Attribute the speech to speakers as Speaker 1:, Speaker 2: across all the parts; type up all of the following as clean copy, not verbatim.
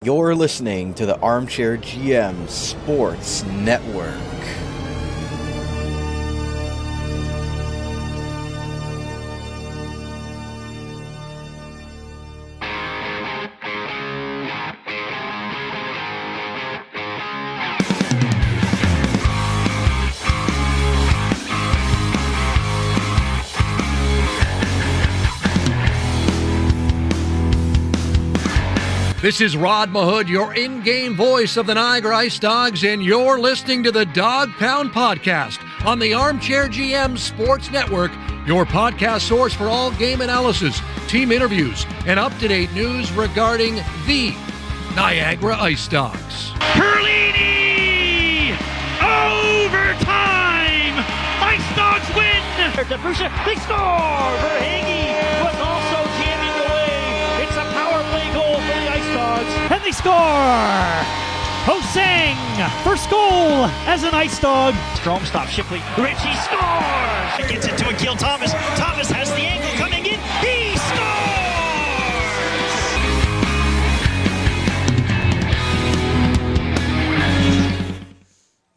Speaker 1: You're listening to the Armchair GM Sports Network.
Speaker 2: This is Rod Mahood, your in-game voice of the Niagara IceDogs, and you're listening to the Dog Pound Podcast on the Armchair GM Sports Network, your podcast source for all game analysis, team interviews, and up-to-date news regarding the Niagara IceDogs.
Speaker 3: Perlini! Overtime! IceDogs win! They score! Verhage was also jamming away. It's a power play goal for the IceDogs. And they score! Hosang, first goal as an IceDog. Strom stops Shipley. Richie scores! Gets it to Akil Thomas. Thomas has the angle coming in. He scores!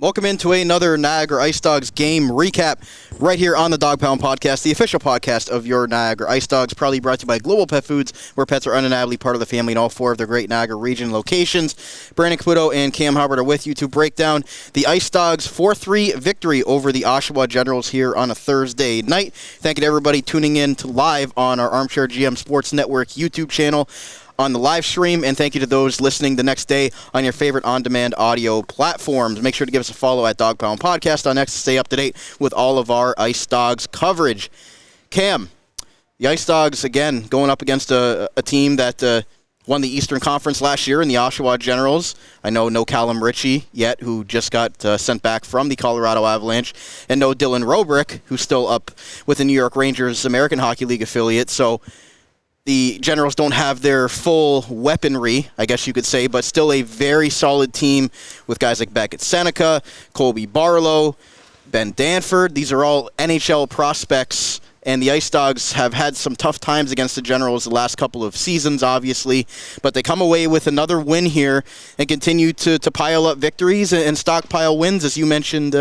Speaker 1: Welcome into another Niagara IceDogs game recap right here on the Dog Pound Podcast, the official podcast of your Niagara IceDogs, proudly brought to you by Global Pet Foods, where pets are undeniably part of the family in all four of their great Niagara region locations. Brandon Caputo and Cam Halbert are with you to break down the IceDogs 4-3 victory over the Oshawa Generals here on a Thursday night. Thank you to everybody tuning in to live on our Armchair GM Sports Network YouTube channel on the live stream, and thank you to those listening the next day on your favorite on-demand audio platforms. Make sure to give us a follow at Dog Pound Podcast on X to stay up to date with all of our IceDogs coverage. Cam, the IceDogs, again, going up against a team that won the Eastern Conference last year in the Oshawa Generals. I know no Callum Ritchie yet, who just got sent back from the Colorado Avalanche, and no Dylan Robrick, who's still up with the New York Rangers American Hockey League affiliate. So the Generals don't have their full weaponry, I guess you could say, but still a very solid team with guys like Beckett Seneca, Colby Barlow, Ben Danford. These are all NHL prospects, and the IceDogs have had some tough times against the Generals the last couple of seasons, obviously, but they come away with another win here and continue to pile up victories and stockpile wins, as you mentioned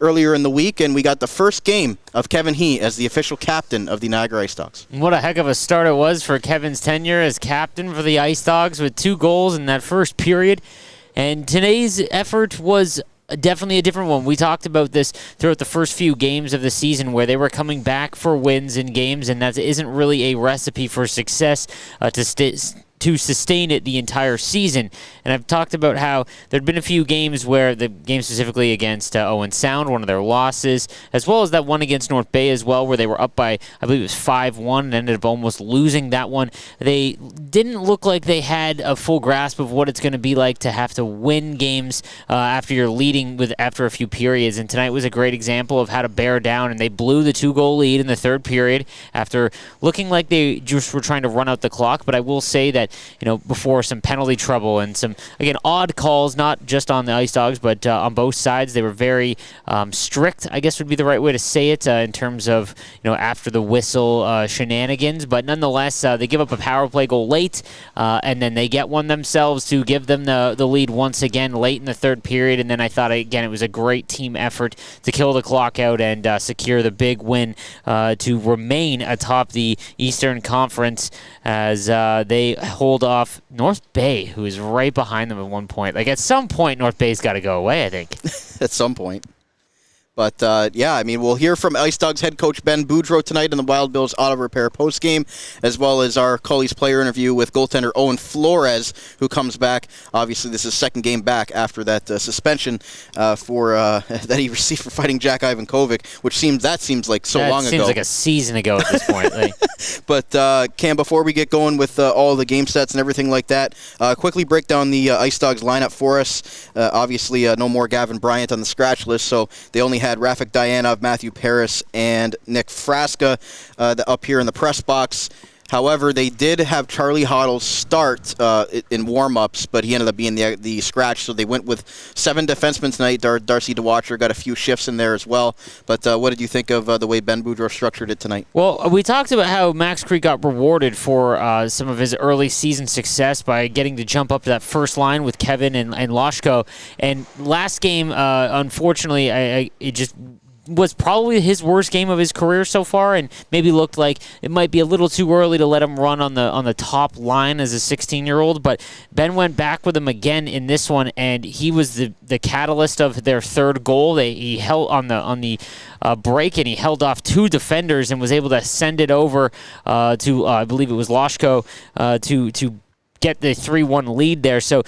Speaker 1: earlier in the week, and we got the first game of Kevin He as the official captain of the Niagara IceDogs.
Speaker 4: What a heck of a start it was for Kevin's tenure as captain for the IceDogs with 2 goals in that first period, and today's effort was definitely a different one. We talked about this throughout the first few games of the season where they were coming back for wins in games, and that isn't really a recipe for success to sustain it the entire season. And I've talked about how there'd been a few games where the game specifically against Owen Sound, one of their losses, as well as that one against North Bay as well, where they were up by, I believe it was 5-1, and ended up almost losing that one. They didn't look like they had a full grasp of what it's going to be like to have to win games after you're leading after a few periods. And tonight was a great example of how to bear down, and they blew the 2-goal lead in the third period after looking like they just were trying to run out the clock. But I will say that, before some penalty trouble and some, again, odd calls, not just on the IceDogs, but on both sides. They were very strict, I guess would be the right way to say it, in terms of, after the whistle shenanigans. But nonetheless, they give up a power play goal late, and then they get one themselves to give them the lead once again late in the third period. And then I thought, again, it was a great team effort to kill the clock out and secure the big win to remain atop the Eastern Conference as they hold off North Bay, who is right behind them at one point. Like, at some point, North Bay's got to go away, I think.
Speaker 1: At some point. But, we'll hear from IceDogs head coach Ben Boudreau tonight in the Wild Bills Auto Repair postgame, as well as our Cully's player interview with goaltender Owen Flores, who comes back. Obviously, this is his second game back after that suspension that he received for fighting Jack Ivankovic, which seems like so long ago.
Speaker 4: Seems like a season ago at this point.
Speaker 1: But, Cam, before we get going with all the game sets and everything like that, quickly break down the IceDogs lineup for us. Obviously, no more Gavin Bryant on the scratch list, so they only had Rafik Dianov, Matthew Paris, and Nick Frasca up here in the press box. However, they did have Charlie Hoddle start in warm-ups, but he ended up being the scratch, so they went with 7 defensemen tonight. Darcy DeWatcher got a few shifts in there as well. But what did you think of the way Ben Boudreau structured it tonight?
Speaker 4: Well, we talked about how Max Creek got rewarded for some of his early season success by getting to jump up to that first line with Kevin and Loshko. And last game, unfortunately, it just was probably his worst game of his career so far, and maybe looked like it might be a little too early to let him run on the top line as a 16-year-old. But Ben went back with him again in this one, and he was the catalyst of their third goal. He held on the break, and he held off 2 defenders and was able to send it over to I believe it was Loshko to get the 3-1 lead there. So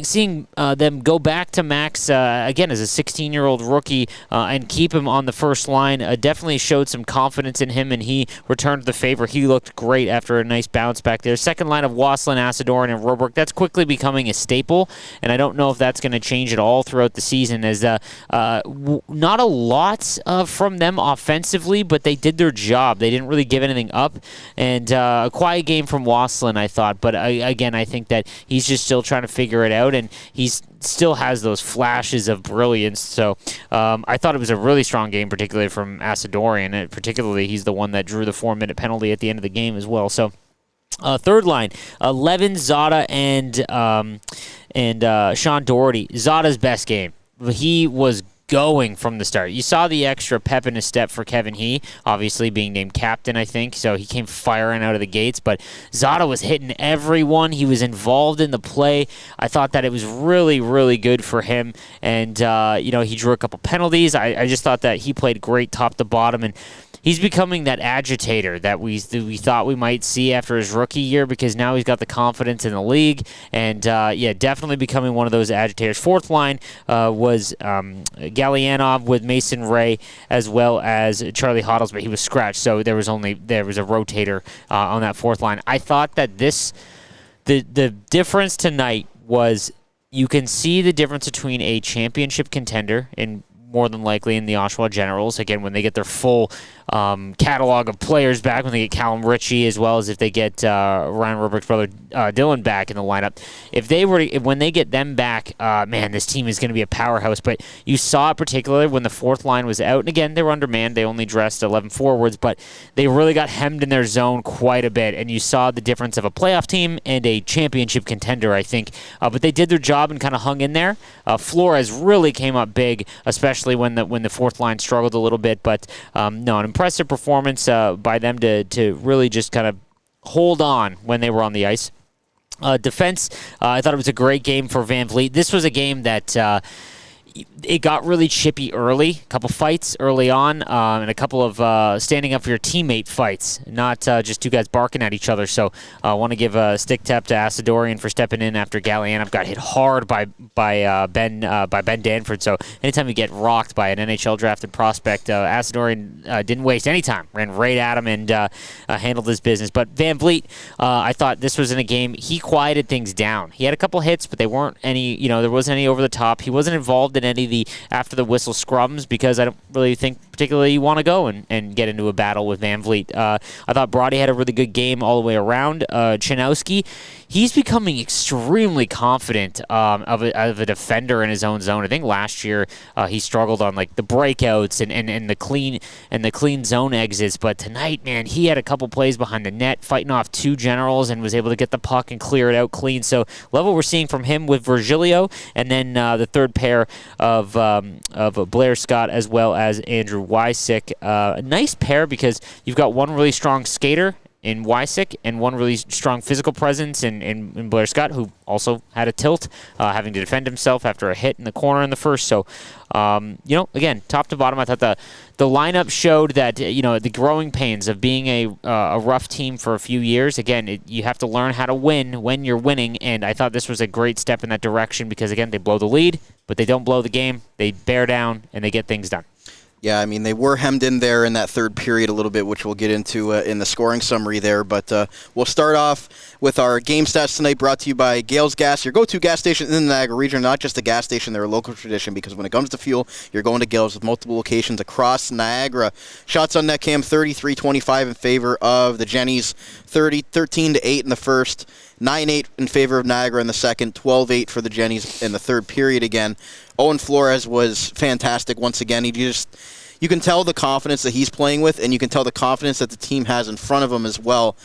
Speaker 4: seeing them go back to Max again as a 16-year-old rookie and keep him on the first line definitely showed some confidence in him, and he returned the favor. He looked great after a nice bounce back there. Second line of Wasselin, Asadorian, and Roberg, that's quickly becoming a staple, and I don't know if that's going to change at all throughout the season, as not a lot from them offensively, but they did their job. They didn't really give anything up, and a quiet game from Wasselin, I thought, but again, I think that he's just still trying to figure it out, and he's still has those flashes of brilliance. So I thought it was a really strong game, particularly from Asadorian, and particularly he's the one that drew the 4-minute penalty at the end of the game as well. So third line, Levin, Zada, and Sean Doherty. Zada's best game. He was going from the start. You saw the extra pep in his step for Kevin He, obviously being named captain, I think, so he came firing out of the gates, but Zada was hitting everyone. He was involved in the play. I thought that it was really, really good for him, and he drew a couple penalties. I just thought that he played great top to bottom, and he's becoming that agitator that we thought we might see after his rookie year, because now he's got the confidence in the league, and definitely becoming one of those agitators. Fourth line was Gallianov with Mason Ray, as well as Charlie Hoddles, but he was scratched, so there was a rotator on that fourth line. I thought that the difference tonight was, you can see the difference between a championship contender and more than likely in the Oshawa Generals, again, when they get their full catalog of players back, when they get Callum Ritchie, as well as if they get Ryan Robert's brother Dylan back in the lineup. When they get them back, man, this team is going to be a powerhouse. But you saw it particularly when the fourth line was out, and again, they were undermanned. They only dressed 11 forwards, but they really got hemmed in their zone quite a bit, and you saw the difference of a playoff team and a championship contender, I think. But they did their job and kind of hung in there. Flores really came up big, especially when the fourth line struggled a little bit. But no, an impressive performance by them to really just kind of hold on when they were on the ice. Defense, I thought it was a great game for Van Vliet. This was a game that it got really chippy early, a couple fights early on, and a couple of standing up for your teammate fights, not just two guys barking at each other. So I want to give a stick tap to Asadorian for stepping in after Gallianov got hit hard by Ben Danford. So anytime you get rocked by an NHL drafted prospect, Asadorian didn't waste any time, ran right at him and handled his business. But Van Vliet, I thought this was in a game, he quieted things down. He had a couple hits, but they weren't any, there wasn't any over the top. He wasn't involved in any of the after the whistle scrums, because I don't really think particularly you want to go and get into a battle with Van Vliet. I thought Brody had a really good game all the way around. Chanowski, he's becoming extremely confident of a defender in his own zone. I think last year he struggled on like the breakouts and the clean zone exits, but tonight, man, he had a couple plays behind the net fighting off two generals and was able to get the puck and clear it out clean. So level we're seeing from him with Virgilio, and then the third pair of Blair Scott as well as Andrew Wysick. A nice pair, because you've got one really strong skater in Wysick and one really strong physical presence in Blair Scott, who also had a tilt, having to defend himself after a hit in the corner in the first. So, again, top to bottom, I thought the lineup showed that, the growing pains of being a rough team for a few years. Again, you have to learn how to win when you're winning, and I thought this was a great step in that direction, because, again, they blow the lead, but they don't blow the game. They bear down, and they get things done.
Speaker 1: Yeah, I mean, they were hemmed in there in that third period a little bit, which we'll get into in the scoring summary there. But we'll start off with our game stats tonight, brought to you by Gales Gas, your go-to gas station in the Niagara region. Not just a gas station, they're a local tradition, because when it comes to fuel, you're going to Gales with multiple locations across Niagara. Shots on net, Cam, 33-25 in favor of the Jennies. 13-8 in the first, 9-8 in favor of Niagara in the second, 12-8 for the Jennies in the third period again. Owen Flores was fantastic once again. You can tell the confidence that he's playing with, and you can tell the confidence that the team has in front of him as well.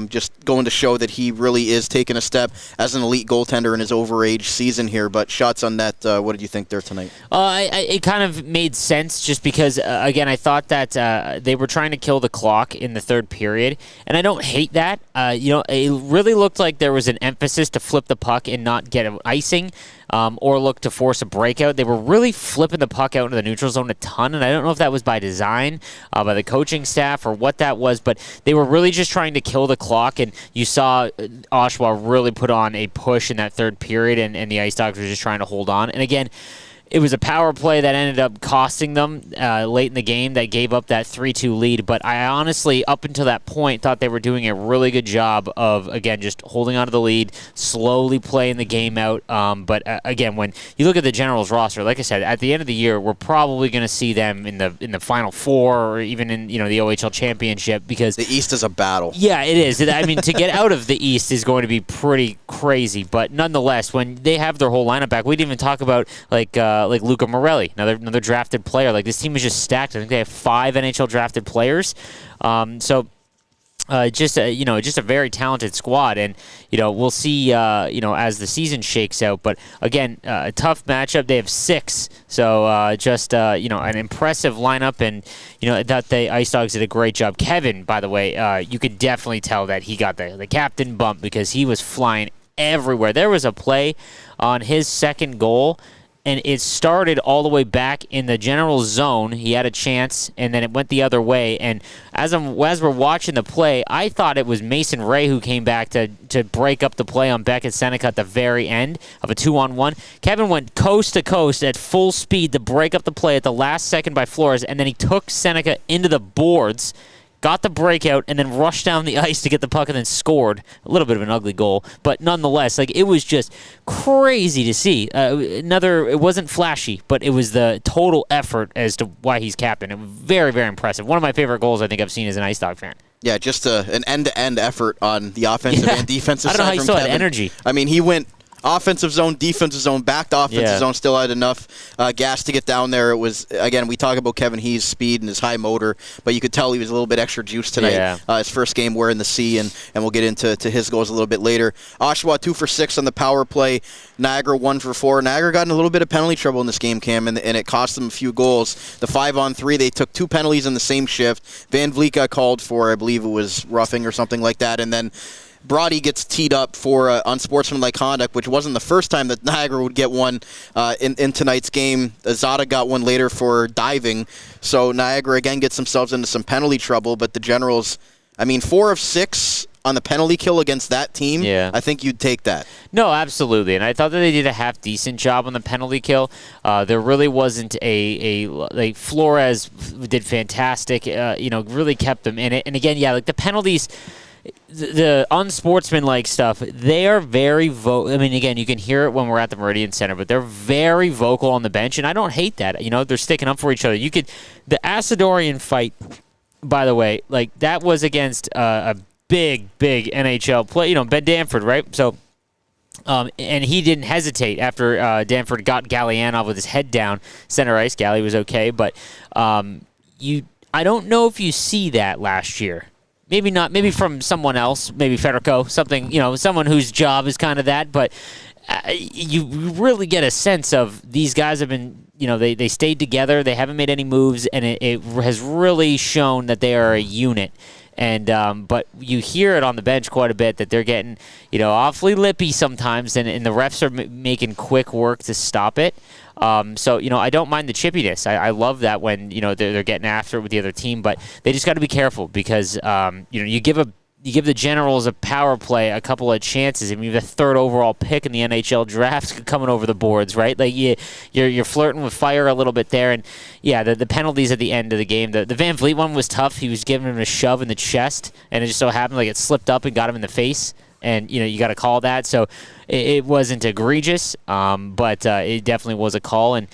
Speaker 1: Just going to show that he really is taking a step as an elite goaltender in his overage season here. But shots on net, what did you think there tonight?
Speaker 4: It kind of made sense just because, again, I thought that they were trying to kill the clock in the third period, and I don't hate that. It really looked like there was an emphasis to flip the puck and not get an icing. Or look to force a breakout. They were really flipping the puck out into the neutral zone a ton, and I don't know if that was by design, by the coaching staff, or what that was, but they were really just trying to kill the clock, and you saw Oshawa really put on a push in that third period, and the IceDogs were just trying to hold on. And again, it was a power play that ended up costing them late in the game that gave up that 3-2 lead. But I honestly, up until that point, thought they were doing a really good job of, again, just holding on to the lead, slowly playing the game out. But again, when you look at the Generals roster, like I said, at the end of the year, we're probably going to see them in the Final Four or even in the OHL championship, because
Speaker 1: the East is a battle.
Speaker 4: Yeah, it is. I mean, to get out of the East is going to be pretty crazy. But nonetheless, when they have their whole lineup back, we didn't even talk about like Luca Morelli, another drafted player. Like, this team is just stacked. I think they have 5 NHL drafted players. Just a very talented squad, and we'll see as the season shakes out. But again, a tough matchup. They have 6, so an impressive lineup, and that the IceDogs did a great job. Kevin, by the way, you could definitely tell that he got the captain bump because he was flying everywhere. There was a play on his second goal, and it started all the way back in the general zone. He had a chance, and then it went the other way. And as we're watching the play, I thought it was Mason Ray who came back to break up the play on Beckett Seneca at the very end of a 2-on-1. Kevin went coast to coast at full speed to break up the play at the last second by Flores, and then he took Seneca into the boards, got the breakout, and then rushed down the ice to get the puck and then scored. A little bit of an ugly goal, but nonetheless, it was just crazy to see. It wasn't flashy, but it was the total effort as to why he's captain. It was very, very impressive. One of my favorite goals I think I've seen as an IceDog fan.
Speaker 1: Yeah, just an end-to-end effort on the offensive and defensive side from Kevin.
Speaker 4: I don't know how you still had energy.
Speaker 1: I mean, he went offensive zone, defensive zone, back to offensive zone, still had enough gas to get down there. It was, again, we talk about Kevin He's speed and his high motor, but you could tell he was a little bit extra juice tonight.
Speaker 4: Yeah.
Speaker 1: His first game wearing the C, and we'll get into his goals a little bit later. Oshawa 2 for 6 on the power play. Niagara 1 for 4. Niagara got in a little bit of penalty trouble in this game, Cam, and it cost them a few goals. The 5-on-3, they took 2 penalties in the same shift. Van Vliet got called for, I believe it was roughing or something like that, and then Brody gets teed up for unsportsmanlike conduct, which wasn't the first time that Niagara would get one in tonight's game. Zada got one later for diving. So Niagara again gets themselves into some penalty trouble, but the Generals, 4 of 6 on the penalty kill against that team.
Speaker 4: Yeah.
Speaker 1: I think you'd take that.
Speaker 4: No, absolutely. And I thought that they did a half-decent job on the penalty kill. There really wasn't like Flores did fantastic, really kept them in it. And again, the penalties, the unsportsmanlike stuff, they are very again, you can hear it when we're at the Meridian Centre, but they're very vocal on the bench, and I don't hate that. They're sticking up for each other. The Asadorian fight, by the way, that was against a big NHL play, Ben Danford, right? So, and he didn't hesitate after Danford got Gallianov with his head down center ice. Gally was okay, but I don't know if you see that last year. Maybe not. Maybe from someone else. Maybe Federico. Something. Someone whose job is kind of that. But you really get a sense of these guys have been. They stayed together. They haven't made any moves, and it has really shown that they are a unit. And but you hear it on the bench quite a bit that they're getting awfully lippy sometimes, and the refs are making quick work to stop it. So I don't mind the chippiness. I love that when they're getting after it with the other team, but they just got to be careful because you give the Generals a power play a couple of chances. You have the 3rd overall pick in the NHL draft coming over the boards, right? You're flirting with fire a little bit there, and the penalties at the end of the game. The Van Vliet one was tough. He was giving him a shove in the chest, and it just so happened it slipped up and got him in the face. And you got to call that. So it wasn't egregious, but it definitely was a call, and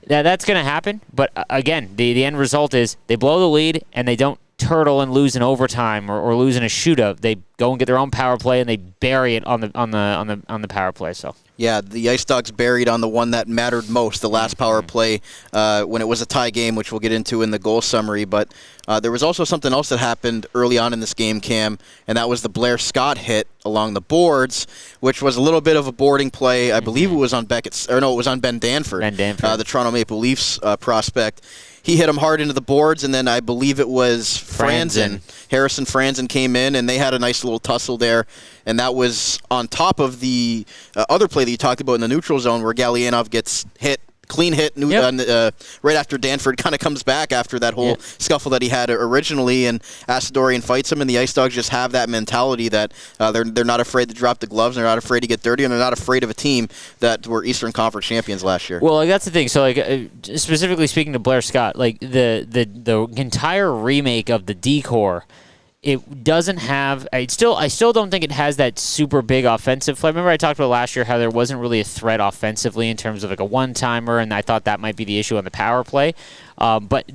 Speaker 4: that's going to happen. But again, the end result is they blow the lead and they don't turtle and lose in overtime or lose in a shootout. They go and get their own power play and they bury it on the power play. So.
Speaker 1: Yeah, the IceDogs buried on the one that mattered most, the last power play, when it was a tie game, which we'll get into in the goal summary. But there was also something else that happened early on in this game, Cam, and that was the Blair Scott hit along the boards, which was a little bit of a boarding play. I believe it was on it was on Ben Danford, the Toronto Maple Leafs prospect. He hit him hard into the boards, and then I believe it was Franzen. Harrison Franzen came in, and they had a nice little tussle there. And that was on top of the other play that you talked about in the neutral zone where Galyanov gets hit, clean hit, right after Danford kind of comes back after that whole scuffle that he had originally, and Asadorian fights him, and the IceDogs just have that mentality that they're not afraid to drop the gloves, and they're not afraid to get dirty, and they're not afraid of a team that were Eastern Conference champions last year.
Speaker 4: Well, like, that's the thing. So, like, specifically speaking to Blair Scott, like the entire remake of the decor, it doesn't have. I still don't think it has that super big offensive play. Remember I talked about last year how there wasn't really a threat offensively in terms of like a one-timer, and I thought that might be the issue on the power play. But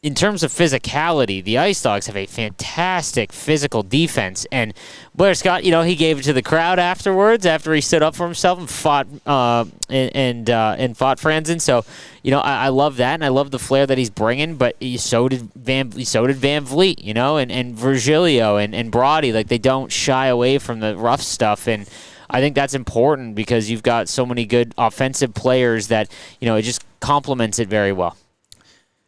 Speaker 4: in terms of physicality, the IceDogs have a fantastic physical defense, and Blair Scott, he gave it to the crowd afterwards after he stood up for himself and fought and fought Franzen. So, I love that, and I love the flair that he's bringing. But so did Van Vliet, and Virgilio and Brody. Like, they don't shy away from the rough stuff, and I think that's important because you've got so many good offensive players that it just complements it very well.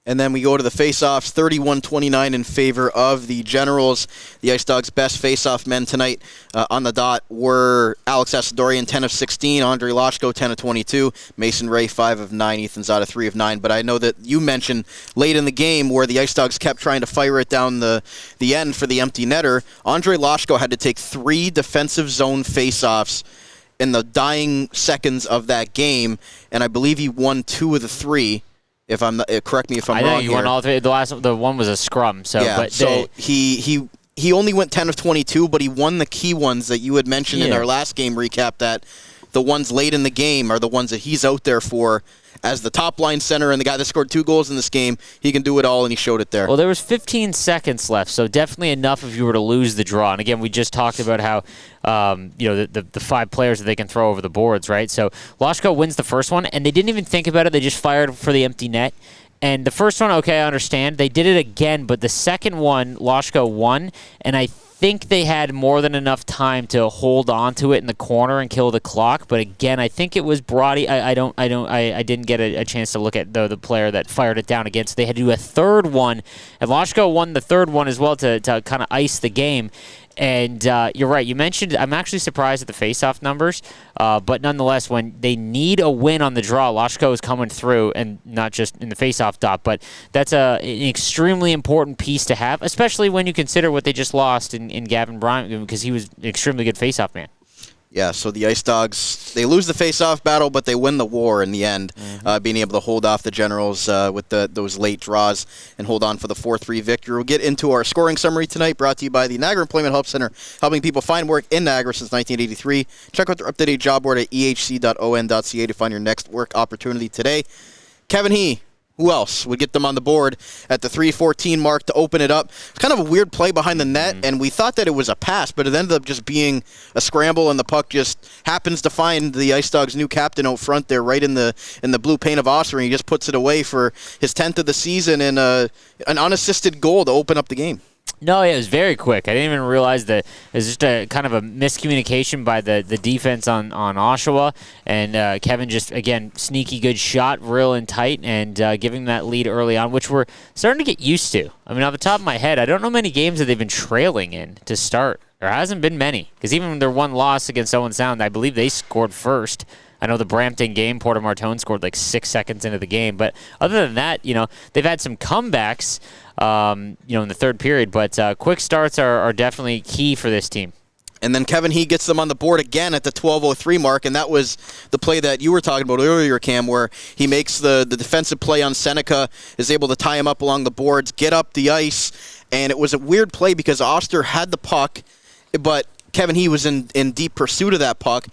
Speaker 1: And then we go to the faceoffs, 31-29 in favor of the Generals. The IceDogs' best faceoff men tonight on the dot were Alex Asadorian, 10 of 16, Andre Loshko, 10 of 22, Mason Ray, 5 of 9, Ethan Zada, 3 of 9. But I know that you mentioned late in the game where the IceDogs kept trying to fire it down the end for the empty netter. Andre Loshko had to take 3 defensive zone faceoffs in the dying seconds of that game, and I believe he won 2 of the 3. If I'm not, correct me if I'm wrong.
Speaker 4: I think he won all 3. The one was a scrum. So,
Speaker 1: yeah. He only went 10 of 22, but he won the key ones that you had mentioned in our last game recap. That the ones late in the game are the ones that he's out there for as the top line center and the guy that scored 2 goals in this game. He can do it all, and he showed it there.
Speaker 4: Well, there was 15 seconds left, so definitely enough if you were to lose the draw. And again, we just talked about how the 5 players that they can throw over the boards, right? So Loshko wins the first one, and they didn't even think about it. They just fired for the empty net. And the first one, okay, I understand. They did it again, but the second one, Loshko won, and I think they had more than enough time to hold on to it in the corner and kill the clock. But again, I think it was Brody. I didn't get a chance to look at the player that fired it down again. So they had to do a third one, and Loshko won the third one as well to kind of ice the game. And you're right. You mentioned, I'm actually surprised at the face-off numbers, but nonetheless, when they need a win on the draw, Loshko is coming through, and not just in the face-off dot, but that's an extremely important piece to have, especially when you consider what they just lost in Gavin Bryant, because he was an extremely good face-off man.
Speaker 1: Yeah, so the IceDogs, they lose the face-off battle, but they win the war in the end, being able to hold off the Generals with those late draws and hold on for the 4-3 victory. We'll get into our scoring summary tonight, brought to you by the Niagara Employment Help Center, helping people find work in Niagara since 1983. Check out their up-to-date job board at ehc.on.ca to find your next work opportunity today. Kevin He. Who else would get them on the board at the 3:14 mark to open it up? It's kind of a weird play behind the net, and we thought that it was a pass, but it ended up just being a scramble, and the puck just happens to find the IceDogs' new captain out front there, right in the blue paint of Oshawa, and he just puts it away for his 10th of the season and an unassisted goal to open up the game.
Speaker 4: No, it was very quick. I didn't even realize that it was just a kind of a miscommunication by the defense on Oshawa. And Kevin just, again, sneaky good shot, real and tight, and giving that lead early on, which we're starting to get used to. I mean, off the top of my head, I don't know many games that they've been trailing in to start. There hasn't been many. Because even their one loss against Owen Sound, I believe they scored first. I know the Brampton game, Porter Martone scored like 6 seconds into the game. But other than that, they've had some comebacks, in the third period. But quick starts are definitely key for this team.
Speaker 1: And then Kevin He gets them on the board again at the 12:03 mark, and that was the play that you were talking about earlier, Cam, where he makes the defensive play on Seneca, is able to tie him up along the boards, get up the ice, and it was a weird play because Oster had the puck, but Kevin He was in deep pursuit of that puck.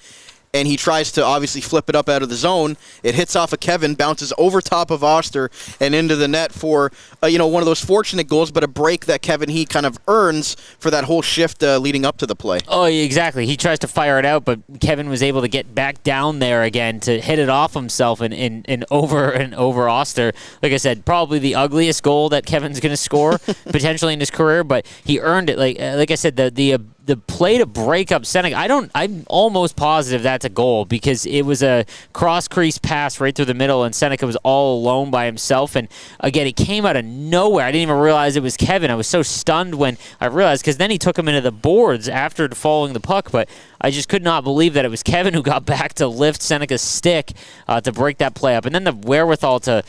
Speaker 1: and he tries to obviously flip it up out of the zone. It hits off of Kevin, bounces over top of Oster and into the net for one of those fortunate goals, but a break that Kevin he kind of earns for that whole shift leading up to the play.
Speaker 4: Oh, exactly. He tries to fire it out, but Kevin was able to get back down there again to hit it off himself and over Oster. Like I said, probably the ugliest goal that Kevin's going to score potentially in his career, but he earned it. Like I said, the play to break up Seneca, I'm almost positive that's a goal because it was a cross-crease pass right through the middle, and Seneca was all alone by himself. And again, it came out of nowhere. I didn't even realize it was Kevin. I was so stunned when I realized, because then he took him into the boards after following the puck, but I just could not believe that it was Kevin who got back to lift Seneca's stick to break that play up. And then the wherewithal to,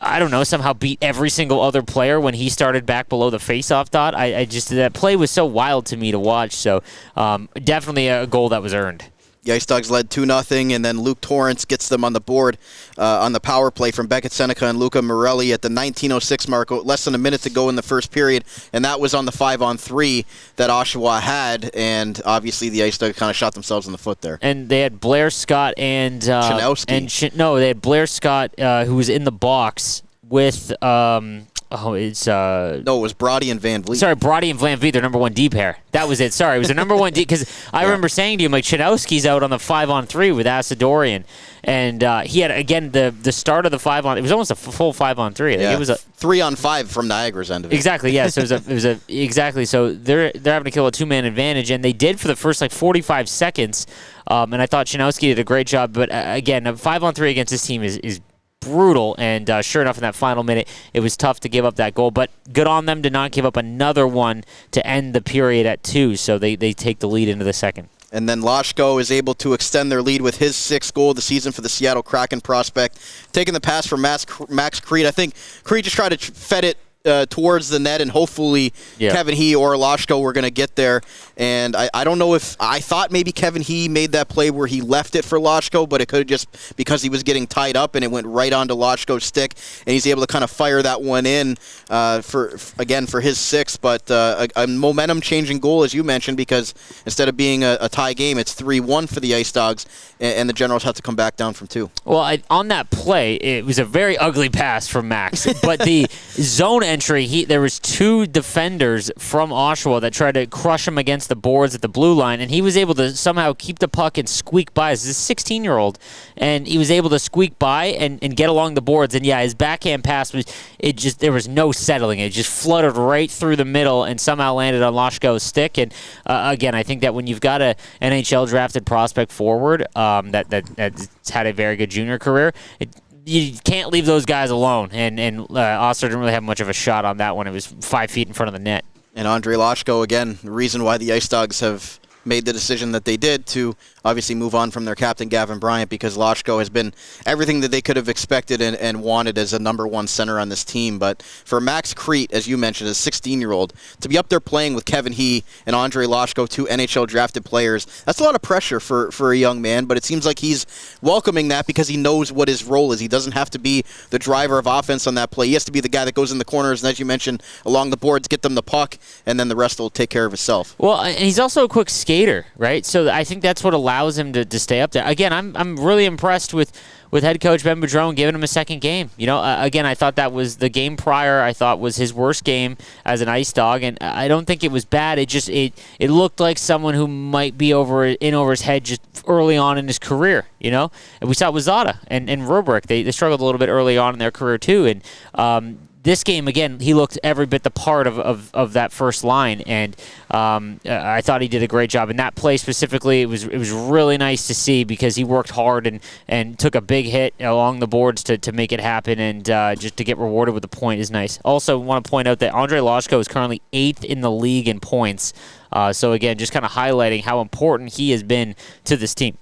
Speaker 4: I don't know, somehow beat every single other player when he started back below the faceoff dot. That play was so wild to me to watch. So definitely a goal that was earned.
Speaker 1: The IceDogs led 2-0, and then Luke Torrance gets them on the board on the power play from Beckett Seneca and Luca Morelli at the 19:06 mark, less than a minute to go in the first period, and that was on the 5-on-3 that Oshawa had, and obviously the IceDogs kind of shot themselves in the foot there.
Speaker 4: And they had Blair Scott and
Speaker 1: Chanowski.
Speaker 4: They had Blair Scott who was in the box with it
Speaker 1: was Brody and Van Vliet.
Speaker 4: Sorry, Brody and Van Vliet, their number one D pair. That was it. Sorry, it was the number one D, because I remember saying to you, like, Chanowski's out on the 5-on-3 with Asadorian, and he had, again, the start of the 5-on, it was almost a full 5-on-3.
Speaker 1: Yeah,
Speaker 4: it was a
Speaker 1: 3-on-5 from Niagara's end of it.
Speaker 4: Exactly, yeah. So exactly. So they're having to kill a 2-man advantage, and they did for the first 45 seconds. And I thought Chanowski did a great job, but again, a 5-on-3 against this team is brutal, and sure enough, in that final minute, it was tough to give up that goal, but good on them to not give up another one to end the period at 2, so they take the lead into the second.
Speaker 1: And then Lashko is able to extend their lead with his 6th goal of the season for the Seattle Kraken prospect, taking the pass from Max Creed. I think Creed just tried to fed it towards the net, and hopefully Kevin He or Lashko were going to get there. And I don't know if I thought maybe Kevin He made that play where he left it for Lashko, but it could have just because he was getting tied up and it went right onto Lashko's stick, and he's able to kind of fire that one in for his 6th. But a momentum-changing goal, as you mentioned, because instead of being a tie game, it's 3-1 for the IceDogs, and the Generals have to come back down from 2.
Speaker 4: Well, on that play, it was a very ugly pass from Max, but the zone entry, there was 2 defenders from Oshawa that tried to crush him against the boards at the blue line, and he was able to somehow keep the puck and squeak by. This is a 16-year-old, and he was able to squeak by and get along the boards. And his backhand pass there was no settling. It just fluttered right through the middle and somehow landed on Lashko's stick. And again, I think that when you've got a NHL drafted prospect forward that's had a very good junior career, you can't leave those guys alone, and Oster didn't really have much of a shot on that one. It was 5 feet in front of the net.
Speaker 1: And Andre Lashko, again, the reason why the IceDogs have made the decision that they did to obviously move on from their captain, Gavin Bryant, because Lashko has been everything that they could have expected and wanted as a number 1 center on this team. But for Max Crete, as you mentioned, a 16-year-old, to be up there playing with Kevin He and Andre Lashko, 2 NHL drafted players, that's a lot of pressure for a young man, but it seems like he's welcoming that because he knows what his role is. He doesn't have to be the driver of offense on that play. He has to be the guy that goes in the corners and, as you mentioned, along the boards, get them the puck, and then the rest will take care of itself.
Speaker 4: Well, and he's also a quick skater, right? So I think that's what allows him to stay up there. Again, I'm really impressed with head coach Ben Boudreau and giving him a second game. Again, I thought that was the game prior. I thought was his worst game as an IceDog, and I don't think it was bad. It looked like someone who might be over his head just early on in his career. And we saw it with Zada and Rubrick. They struggled a little bit early on in their career too, and this game, again, he looked every bit the part of that first line, and I thought he did a great job. In that play specifically, it was really nice to see because he worked hard and took a big hit along the boards to make it happen, and just to get rewarded with the point is nice. Also, want to point out that Andre Lashko is currently 8th in the league in points. So, again, just kind of highlighting how important he has been to this team.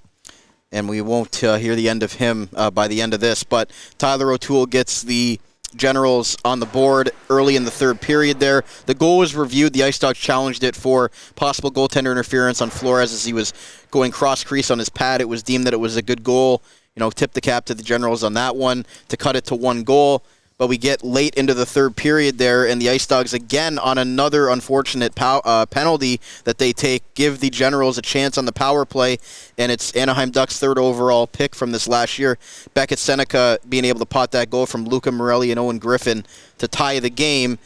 Speaker 1: And we won't hear the end of him by the end of this, but Tyler O'Toole gets the Generals on the board early in the 3rd period there. The goal was reviewed. The IceDogs challenged it for possible goaltender interference on Flores as he was going cross-crease on his pad. It was deemed that it was a good goal. Tip the cap to the Generals on that one to cut it to 1 goal. but we get late into the third period there, and the IceDogs, again, on another unfortunate penalty that they take, give the Generals a chance on the power play, and it's Anaheim Ducks' third overall pick from this last year. Beckett Seneca being able to pot that goal from Luca Morelli and Owen Griffin to tie the game.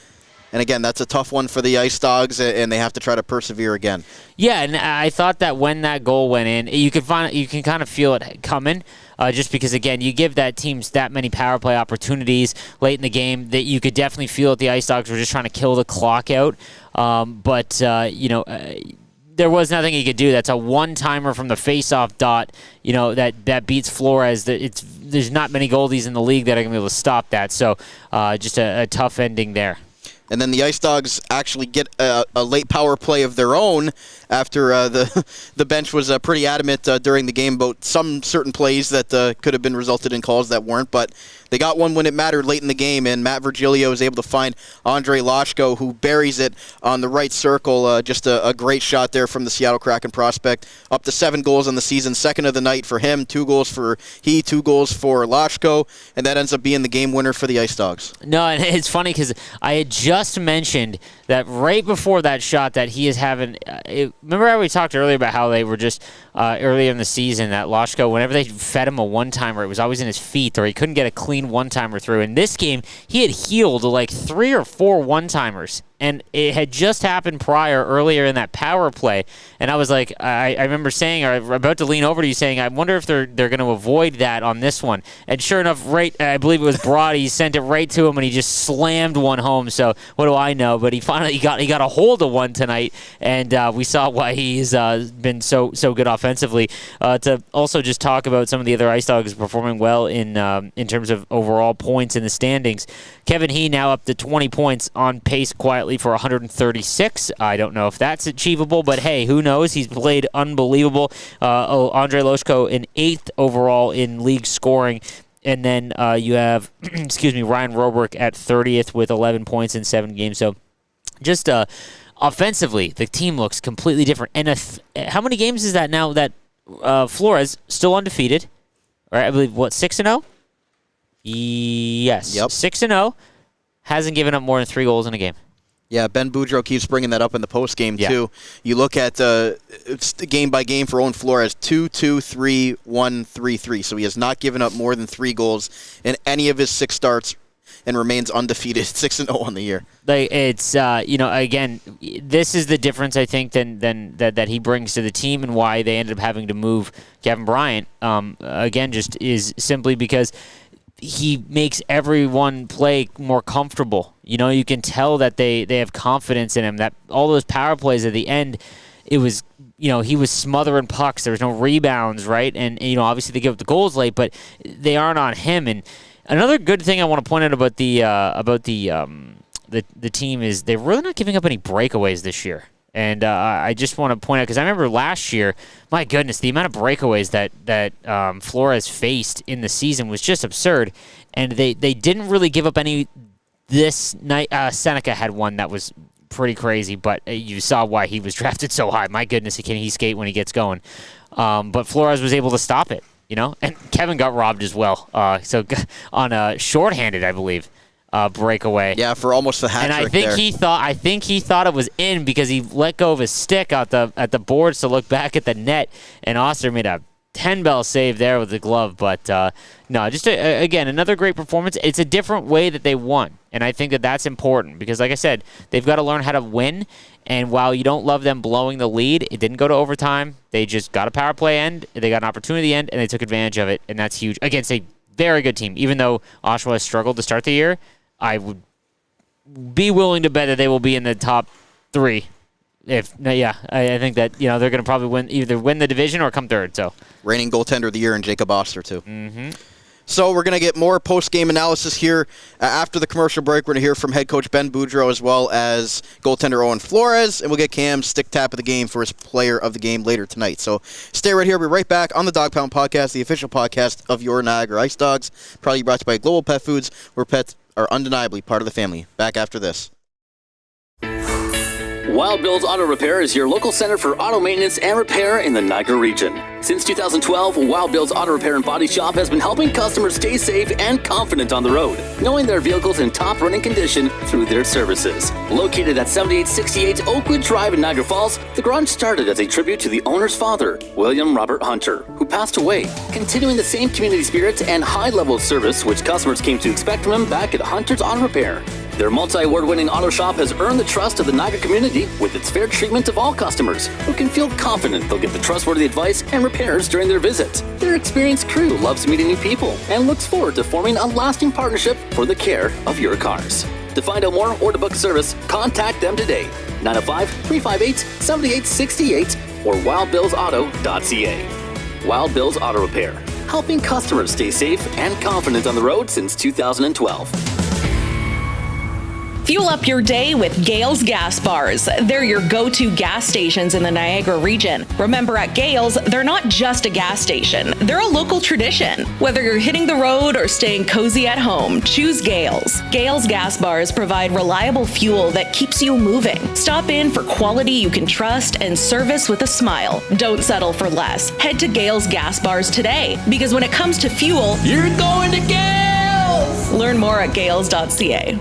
Speaker 1: And again, that's a tough one for the IceDogs, and they have to try to persevere again.
Speaker 4: Yeah, and I thought that when that goal went in, you can kind of feel it coming, just because, again, you give that teams that many power play opportunities late in the game that you could definitely feel that the IceDogs were just trying to kill the clock out. There was nothing he could do. That's a one-timer from the face-off dot, that beats Flores. There's not many goalies in the league that are going to be able to stop that. So just a tough ending there.
Speaker 1: And then the IceDogs actually get a late power play of their own after the bench was pretty adamant during the game about some certain plays that could have been resulted in calls that weren't. But they got one when it mattered late in the game, and Matt Virgilio is able to find Andre Loshko, who buries it on the right circle. Just a great shot there from the Seattle Kraken prospect. Up to 7 goals on the season, second of the night for him. 2 goals for 2 goals for Loshko, and that ends up being the game winner for the IceDogs.
Speaker 4: No, and it's funny because I had just mentioned that right before that shot that he is having. Remember how we talked earlier about how they were just earlier in the season that Loshko, whenever they fed him a one-timer, it was always in his feet, or he couldn't get a clean one-timer through. In this game, he had healed like 3 or 4 one-timers, and it had just happened earlier in that power play. And I was like, I remember saying, or about to lean over to you saying, I wonder if they're going to avoid that on this one. And sure enough, I believe it was Broad, he sent it right to him, and he just slammed one home. So what do I know? But he finally got a hold of one tonight, and we saw why he's been so good offensively. To also just talk about some of the other IceDogs performing well in terms of overall points in the standings. Kevin He now up to 20 points, on pace quietly for 136. I don't know if that's achievable, but hey, who knows? He's played unbelievable. Andre Loshko in 8th overall in league scoring. And then you have, Ryan Roberk at 30th with 11 points in 7 games. So just offensively, the team looks completely different. And how many games is that now that Flores still undefeated? Or I believe, 6-0? Yes.
Speaker 1: Yep.
Speaker 4: 6-0. Hasn't given up more than 3 goals in a game.
Speaker 1: Yeah, Ben Boudreau keeps bringing that up in the postgame, too. You look at it's game by game for Owen Flores, 2-2-3, 1-3-3. So he has not given up more than 3 goals in any of his 6 starts and remains undefeated, 6-0 on the year.
Speaker 4: It's again, this is the difference I think than that he brings to the team, and why they ended up having to move Kevin Bryant. Again, just is simply because he makes everyone play more comfortable. You can tell that they have confidence in him. That all those power plays at the end, it was, he was smothering pucks. There was no rebounds, right? And obviously they give up the goals late, but they aren't on him. And another good thing I want to point out about the team is they're really not giving up any breakaways this year. And I just want to point out, because I remember last year, my goodness, the amount of breakaways that Flores faced in the season was just absurd. And they didn't really give up any this night. Seneca had one that was pretty crazy, but you saw why he was drafted so high. My goodness, can he skate when he gets going? But Flores was able to stop it, And Kevin got robbed as well. So on a shorthanded, I believe. Breakaway.
Speaker 1: Yeah, for almost the hat trick there.
Speaker 4: I think he thought it was in because he let go of his stick at the boards to look back at the net, and Oster made a 10-bell save there with the glove. But no, just again, another great performance. It's a different way that they won, and I think that's important because, like I said, they've got to learn how to win. And while you don't love them blowing the lead, it didn't go to overtime. They just got a power play end, they got an opportunity end, and they took advantage of it, and that's huge against a very good team. Even though Oshawa struggled to start the year, I would be willing to bet that they will be in the top 3. I think that they're going to probably either win the division or come 3rd. So
Speaker 1: reigning goaltender of the year in Jacob Oster too.
Speaker 4: Mm-hmm.
Speaker 1: So we're going to get more post-game analysis here after the commercial break. We're going to hear from head coach Ben Boudreau as well as goaltender Owen Flores, and we'll get Cam's stick tap of the game for his player of the game later tonight. So stay right here. We'll be right back on the Dog Pound Podcast, the official podcast of your Niagara IceDogs, proudly brought to you by Global Pet Foods, where pets are undeniably part of the family. Back after this.
Speaker 5: Wild Bill's Auto Repair is your local center for auto maintenance and repair in the Niagara region. Since 2012, Wild Bill's Auto Repair and Body Shop has been helping customers stay safe and confident on the road, knowing their vehicles in top running condition through their services. Located at 7868 Oakwood Drive in Niagara Falls, the garage started as a tribute to the owner's father, William Robert Hunter, who passed away, continuing the same community spirit and high level of service which customers came to expect from him back at Hunter's Auto Repair. Their multi-award-winning auto shop has earned the trust of the Niagara community with its fair treatment of all customers who can feel confident they'll get the trustworthy advice and repairs during their visit. Their experienced crew loves meeting new people and looks forward to forming a lasting partnership for the care of your cars. To find out more or to book service, contact them today. 905-358-7868 or wildbillsauto.ca. Wild Bill's Auto Repair, helping customers stay safe and confident on the road since 2012.
Speaker 6: Fuel up your day with Gale's Gas Bars. They're your go-to gas stations in the Niagara region. Remember, at Gale's, they're not just a gas station. They're a local tradition. Whether you're hitting the road or staying cozy at home, choose Gale's. Gale's Gas Bars provide reliable fuel that keeps you moving. Stop in for quality you can trust and service with a smile. Don't settle for less. Head to Gale's Gas Bars today, because when it comes to fuel, you're going to Gale's! Learn more at gales.ca.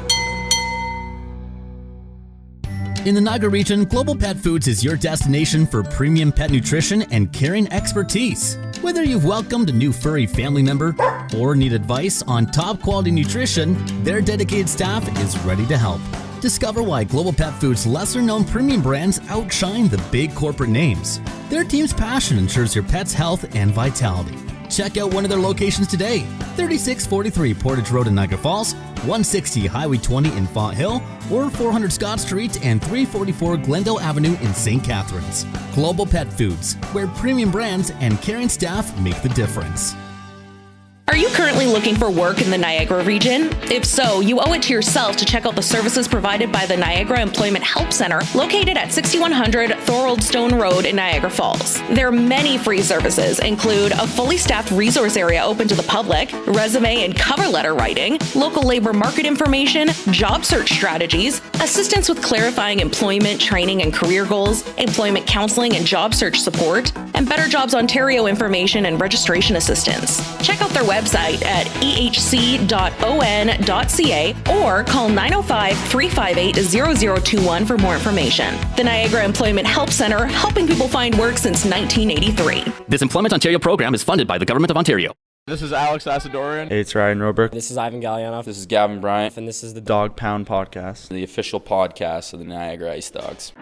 Speaker 7: In the Niagara region, Global Pet Foods is your destination for premium pet nutrition and caring expertise. Whether you've welcomed a new furry family member or need advice on top quality nutrition, their dedicated staff is ready to help. Discover why Global Pet Foods' lesser-known premium brands outshine the big corporate names. Their team's passion ensures your pet's health and vitality. Check out one of their locations today: 3643 Portage Road in Niagara Falls, 160 Highway 20 in Font Hill, or 400 Scott Street and 344 Glendale Avenue in St. Catharines. Global Pet Foods, where premium brands and caring staff make the difference.
Speaker 6: Are you currently looking for work in the Niagara region? If so, you owe it to yourself to check out the services provided by the Niagara Employment Help Center, located at 6100 Thorold Stone Road in Niagara Falls. Their many free services include a fully staffed resource area open to the public, resume and cover letter writing, local labor market information, job search strategies, assistance with clarifying employment, training and career goals, employment counseling and job search support, and Better Jobs Ontario information and registration assistance. Check out their website at ehc.on.ca or call 905-358-0021 for more information. The Niagara Employment Help Center, helping people find work since 1983.
Speaker 5: This Employment Ontario program is funded by the Government of Ontario.
Speaker 8: This is Alex Asadorian.
Speaker 9: Hey, it's Ryan Roberg.
Speaker 10: This is Ivan Gallianoff.
Speaker 8: This is Gavin Bryant.
Speaker 10: And this is the
Speaker 9: Dog Pound Podcast,
Speaker 8: the official podcast of the Niagara IceDogs.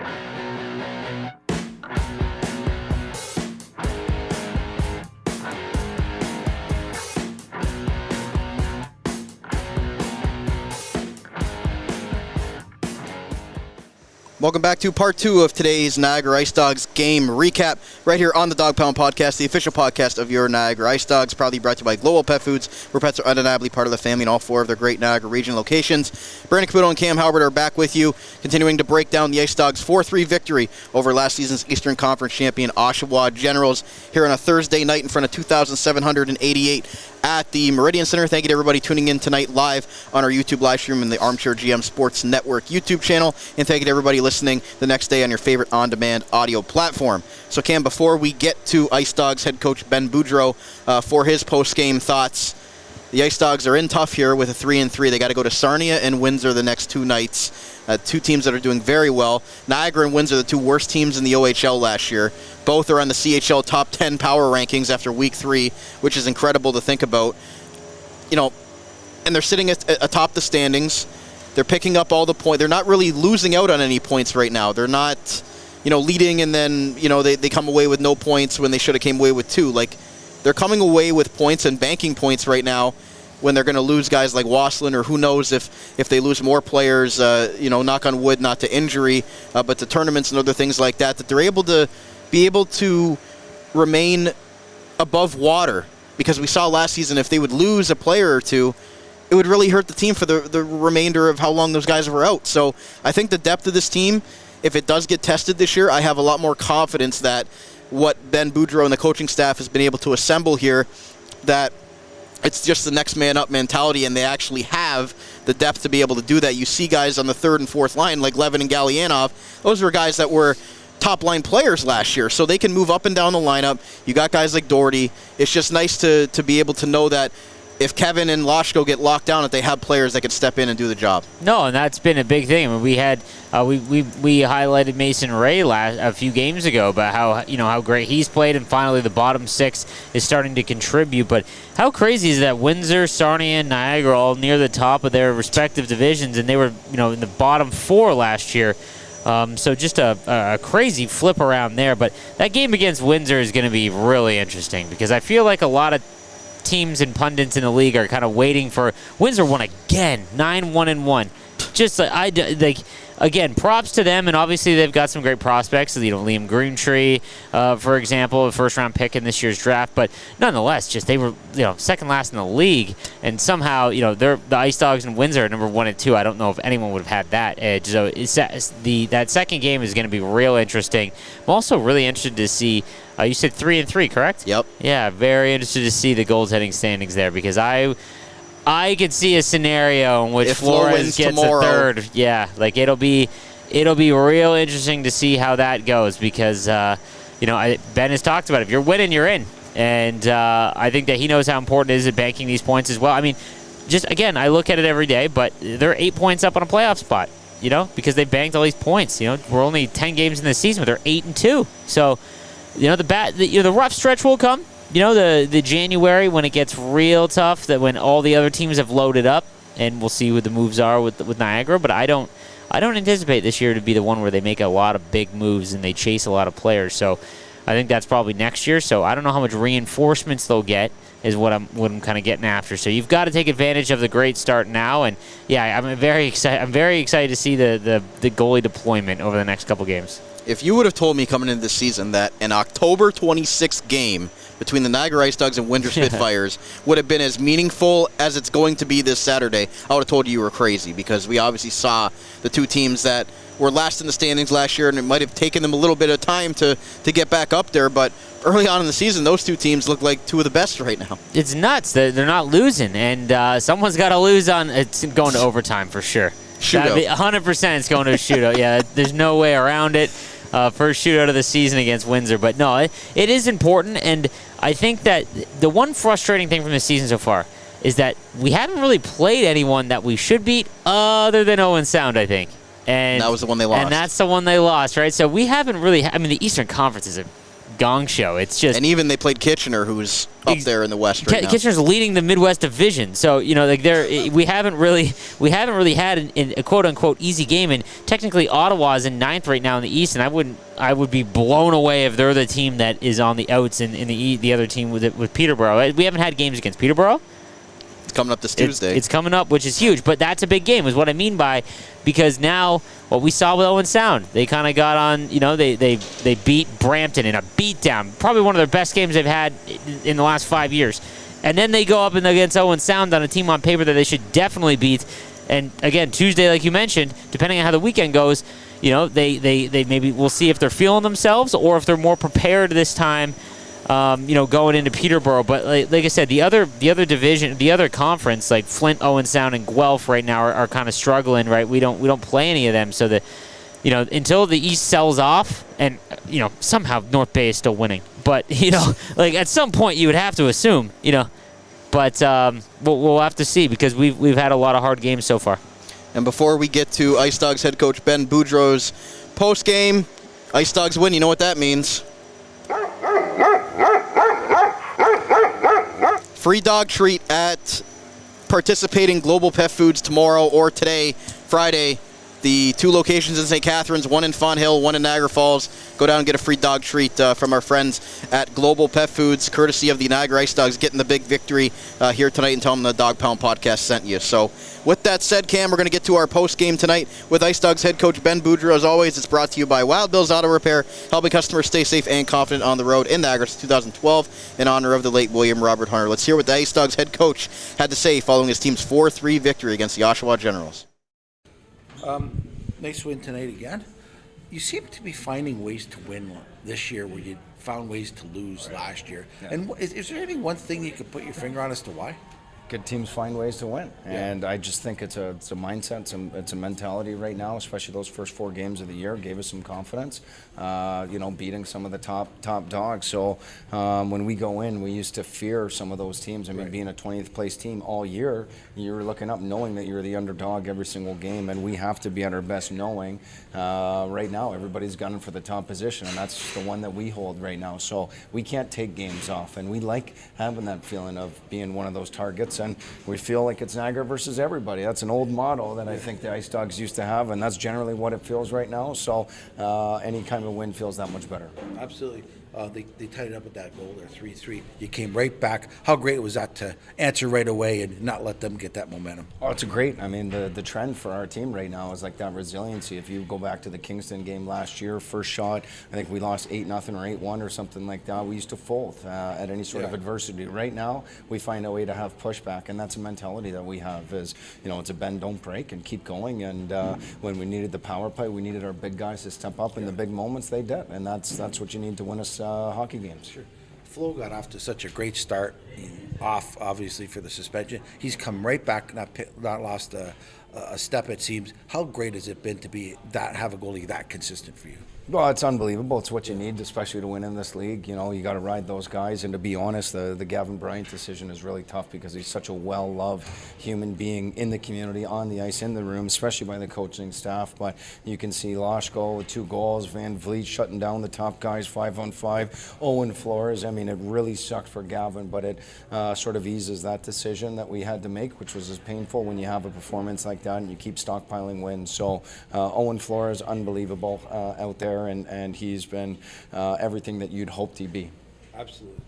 Speaker 1: Welcome back to part 2 of today's Niagara IceDogs game recap right here on the Dog Pound Podcast, the official podcast of your Niagara IceDogs, proudly brought to you by Global Pet Foods, where pets are undeniably part of the family in all 4 of their great Niagara region locations. Brandon Caputo and Cam Halbert are back with you, continuing to break down the IceDogs' 4-3 victory over last season's Eastern Conference champion Oshawa Generals here on a Thursday night in front of 2,788 at the Meridian Centre. Thank you to everybody tuning in tonight live on our YouTube live stream and the Armchair GM Sports Network YouTube channel. And thank you to everybody listening the next day on your favorite on-demand audio platform. So, Cam, before we get to IceDogs head coach Ben Boudreau for his post-game thoughts, the IceDogs are in tough here with a 3-3. They got to go to Sarnia and Windsor the next 2 nights. 2 teams that are doing very well. Niagara and Windsor are the 2 worst teams in the OHL last year. Both are on the CHL top 10 power rankings after week 3, which is incredible to think about. You know, and they're sitting atop the standings. They're picking up all the points. They're not really losing out on any points right now. They're not, leading and then, they come away with no points when they should have came away with 2. Like, they're coming away with points and banking points right now when they're going to lose guys like Wasslin, or who knows if they lose more players, knock on wood, not to injury, but to tournaments and other things like that they're able to remain above water. Because we saw last season, if they would lose a player or 2, it would really hurt the team for the remainder of how long those guys were out. So I think the depth of this team, if it does get tested this year, I have a lot more confidence that what Ben Boudreau and the coaching staff has been able to assemble here, that it's just the next man up mentality, and they actually have the depth to be able to do that. You see guys on the third and fourth line like Levin and Gallianov. Those were guys that were top-line players last year, so they can move up and down the lineup. You got guys like Doherty. It's just nice to be able to know that if Kevin and Loshko get locked down, that they have players that can step in and do the job.
Speaker 4: No, and that's been a big thing. I mean, we had we highlighted Mason Ray a few games ago about how great he's played, and finally the bottom six is starting to contribute. But how crazy is that Windsor, Sarnia, and Niagara all near the top of their respective divisions, and they were in the bottom four last year. So just a crazy flip around there. But that game against Windsor is going to be really interesting because I feel like a lot of teams and pundits in the league are kind of waiting for Windsor won again, 9-1-1. Just again, props to them, and obviously they've got some great prospects. Liam Greentree, for example, a first-round pick in this year's draft. But nonetheless, just they were second last in the league, and somehow they're the IceDogs and Windsor are number 1 and 2. I don't know if anyone would have had that edge. So that second game is going to be real interesting. I'm also really interested to see. You said 3 and 3, correct?
Speaker 1: Yep.
Speaker 4: Yeah, very interested to see the goaltending standings there because I could see a scenario in which
Speaker 1: if Flores
Speaker 4: gets
Speaker 1: tomorrow,
Speaker 4: a third. Yeah, it'll be real interesting to see how that goes because Ben has talked about it. If you're winning, you're in, and I think that he knows how important it is at banking these points as well. I mean, just again, I look at it every day, but they're 8 points up on a playoff spot. Because they banked all these points. We're only 10 games in the season, but they're 8 and 2. So. The rough stretch will come. The January when it gets real tough. That when all the other teams have loaded up, and we'll see what the moves are with Niagara. But I don't anticipate this year to be the one where they make a lot of big moves and they chase a lot of players. So I think that's probably next year. So I don't know how much reinforcements they'll get. Is what I'm kind of getting after. So you've got to take advantage of the great start now. And yeah, I'm very excited to see the goalie deployment over the next couple games.
Speaker 1: If you would have told me coming into this season that an October 26th game between the Niagara IceDogs and Windsor Spitfires would have been as meaningful as it's going to be this Saturday, I would have told you were crazy because we obviously saw the two teams that were last in the standings last year, and it might have taken them a little bit of time to get back up there, but early on in the season, those two teams look like two of the best right now.
Speaker 4: It's nuts. They're not losing, and someone's got to lose on. It's going to overtime for sure.
Speaker 1: Shootout.
Speaker 4: 100% it's going to a shootout. Yeah, there's no way around it. First shootout of the season against Windsor. But no, it is important, and I think that the one frustrating thing from the season so far is that we haven't really played anyone that we should beat other than Owen Sound, I think. And
Speaker 1: that was the one they lost.
Speaker 4: And that's the one they lost, right? So we haven't really... the Eastern Conference is a gong show. It's just...
Speaker 1: And even they played Kitchener, who's up there in the West right now.
Speaker 4: Kitchener's leading the Midwest Division. So, we haven't really had a quote-unquote easy game. And technically, Ottawa's in 9th right now in the East, and I would be blown away if they're the team that is on the outs in the other team with Peterborough. We haven't had games against Peterborough.
Speaker 1: It's coming up this Tuesday.
Speaker 4: It's coming up, which is huge. But that's a big game, is what I mean by, because now what we saw with Owen Sound, they kind of got on, they beat Brampton in a beatdown, probably one of their best games they've had in the last 5 years. And then they go up against Owen Sound on a team on paper that they should definitely beat. And again, Tuesday, like you mentioned, depending on how the weekend goes, they maybe we'll see if they're feeling themselves or if they're more prepared this time. Going into Peterborough, but like I said, the other division, the other conference, like Flint, Owen Sound, and Guelph right now are kind of struggling. Right, we don't play any of them, so that until the East sells off, and somehow North Bay is still winning, but at some point you would have to assume, but we'll have to see because we've had a lot of hard games so far.
Speaker 1: And before we get to IceDogs head coach Ben Boudreau's post game, IceDogs win. You know what that means. Free dog treat at participating Global Pet Foods tomorrow or today, Friday. The two locations in St. Catharines, one in Fonthill, one in Niagara Falls. Go down and get a free dog treat from our friends at Global Pet Foods, courtesy of the Niagara IceDogs getting the big victory here tonight, and tell them the Dog Pound podcast sent you. So with that said, Cam, we're going to get to our post game tonight with IceDogs head coach Ben Boudreau. As always, it's brought to you by Wild Bill's Auto Repair, helping customers stay safe and confident on the road in Niagara since 2012 in honor of the late William Robert Hunter. Let's hear what the IceDogs head coach had to say following his team's 4-3 victory against the Oshawa Generals.
Speaker 10: Nice win tonight again. You seem to be finding ways to win this year where you found ways to lose last year. And is there any one thing you could put your finger on as to why?
Speaker 11: Good teams find ways to win, and I just think it's a mindset, it's a mentality right now. Especially those first 4 games of the year gave us some confidence. Beating some of the top dogs. So when we go in, we used to fear some of those teams. I mean, being a 20th place team all year, you were looking up knowing that you're the underdog every single game, and we have to be at our best knowing. Right now, everybody's gunning for the top position, and that's the one that we hold right now. So we can't take games off, and we like having that feeling of being one of those targets. And we feel like it's Niagara versus everybody. That's an old motto that I think the IceDogs used to have, and that's generally what it feels right now. So any kind of win feels that much better.
Speaker 10: Absolutely. They tied it up with that goal there, 3-3. You came right back. How great was that to answer right away and not let them get that momentum?
Speaker 11: Oh, it's great. I mean, the trend for our team right now is like that resiliency. If you go back to the Kingston game last year, first shot, I think we lost 8-0 or 8-1 or something like that. We used to fold at any sort of adversity. Right now, we find a way to have pushback, and that's a mentality that we have is, it's a bend, don't break, and keep going. And when we needed the power play, we needed our big guys to step up in the big moments. They did, and that's what you need to win us hockey games.
Speaker 10: Sure. Flo got off to such a great start, off obviously for the suspension. He's come right back, not lost a step, it seems. How great has it been to have a goalie that consistent for you?
Speaker 11: Well, it's unbelievable. It's what you need, especially to win in this league. You got to ride those guys. And to be honest, the Gavin Bryant decision is really tough because he's such a well-loved human being in the community, on the ice, in the room, especially by the coaching staff. But you can see Loshko with 2 goals, Van Vliet shutting down the top guys 5-on-5, Owen Flores. I mean, it really sucked for Gavin, but it sort of eases that decision that we had to make, which was as painful when you have a performance like that and you keep stockpiling wins. So Owen Flores, unbelievable out there. And he's been everything that you'd hoped he'd be.
Speaker 10: Absolutely.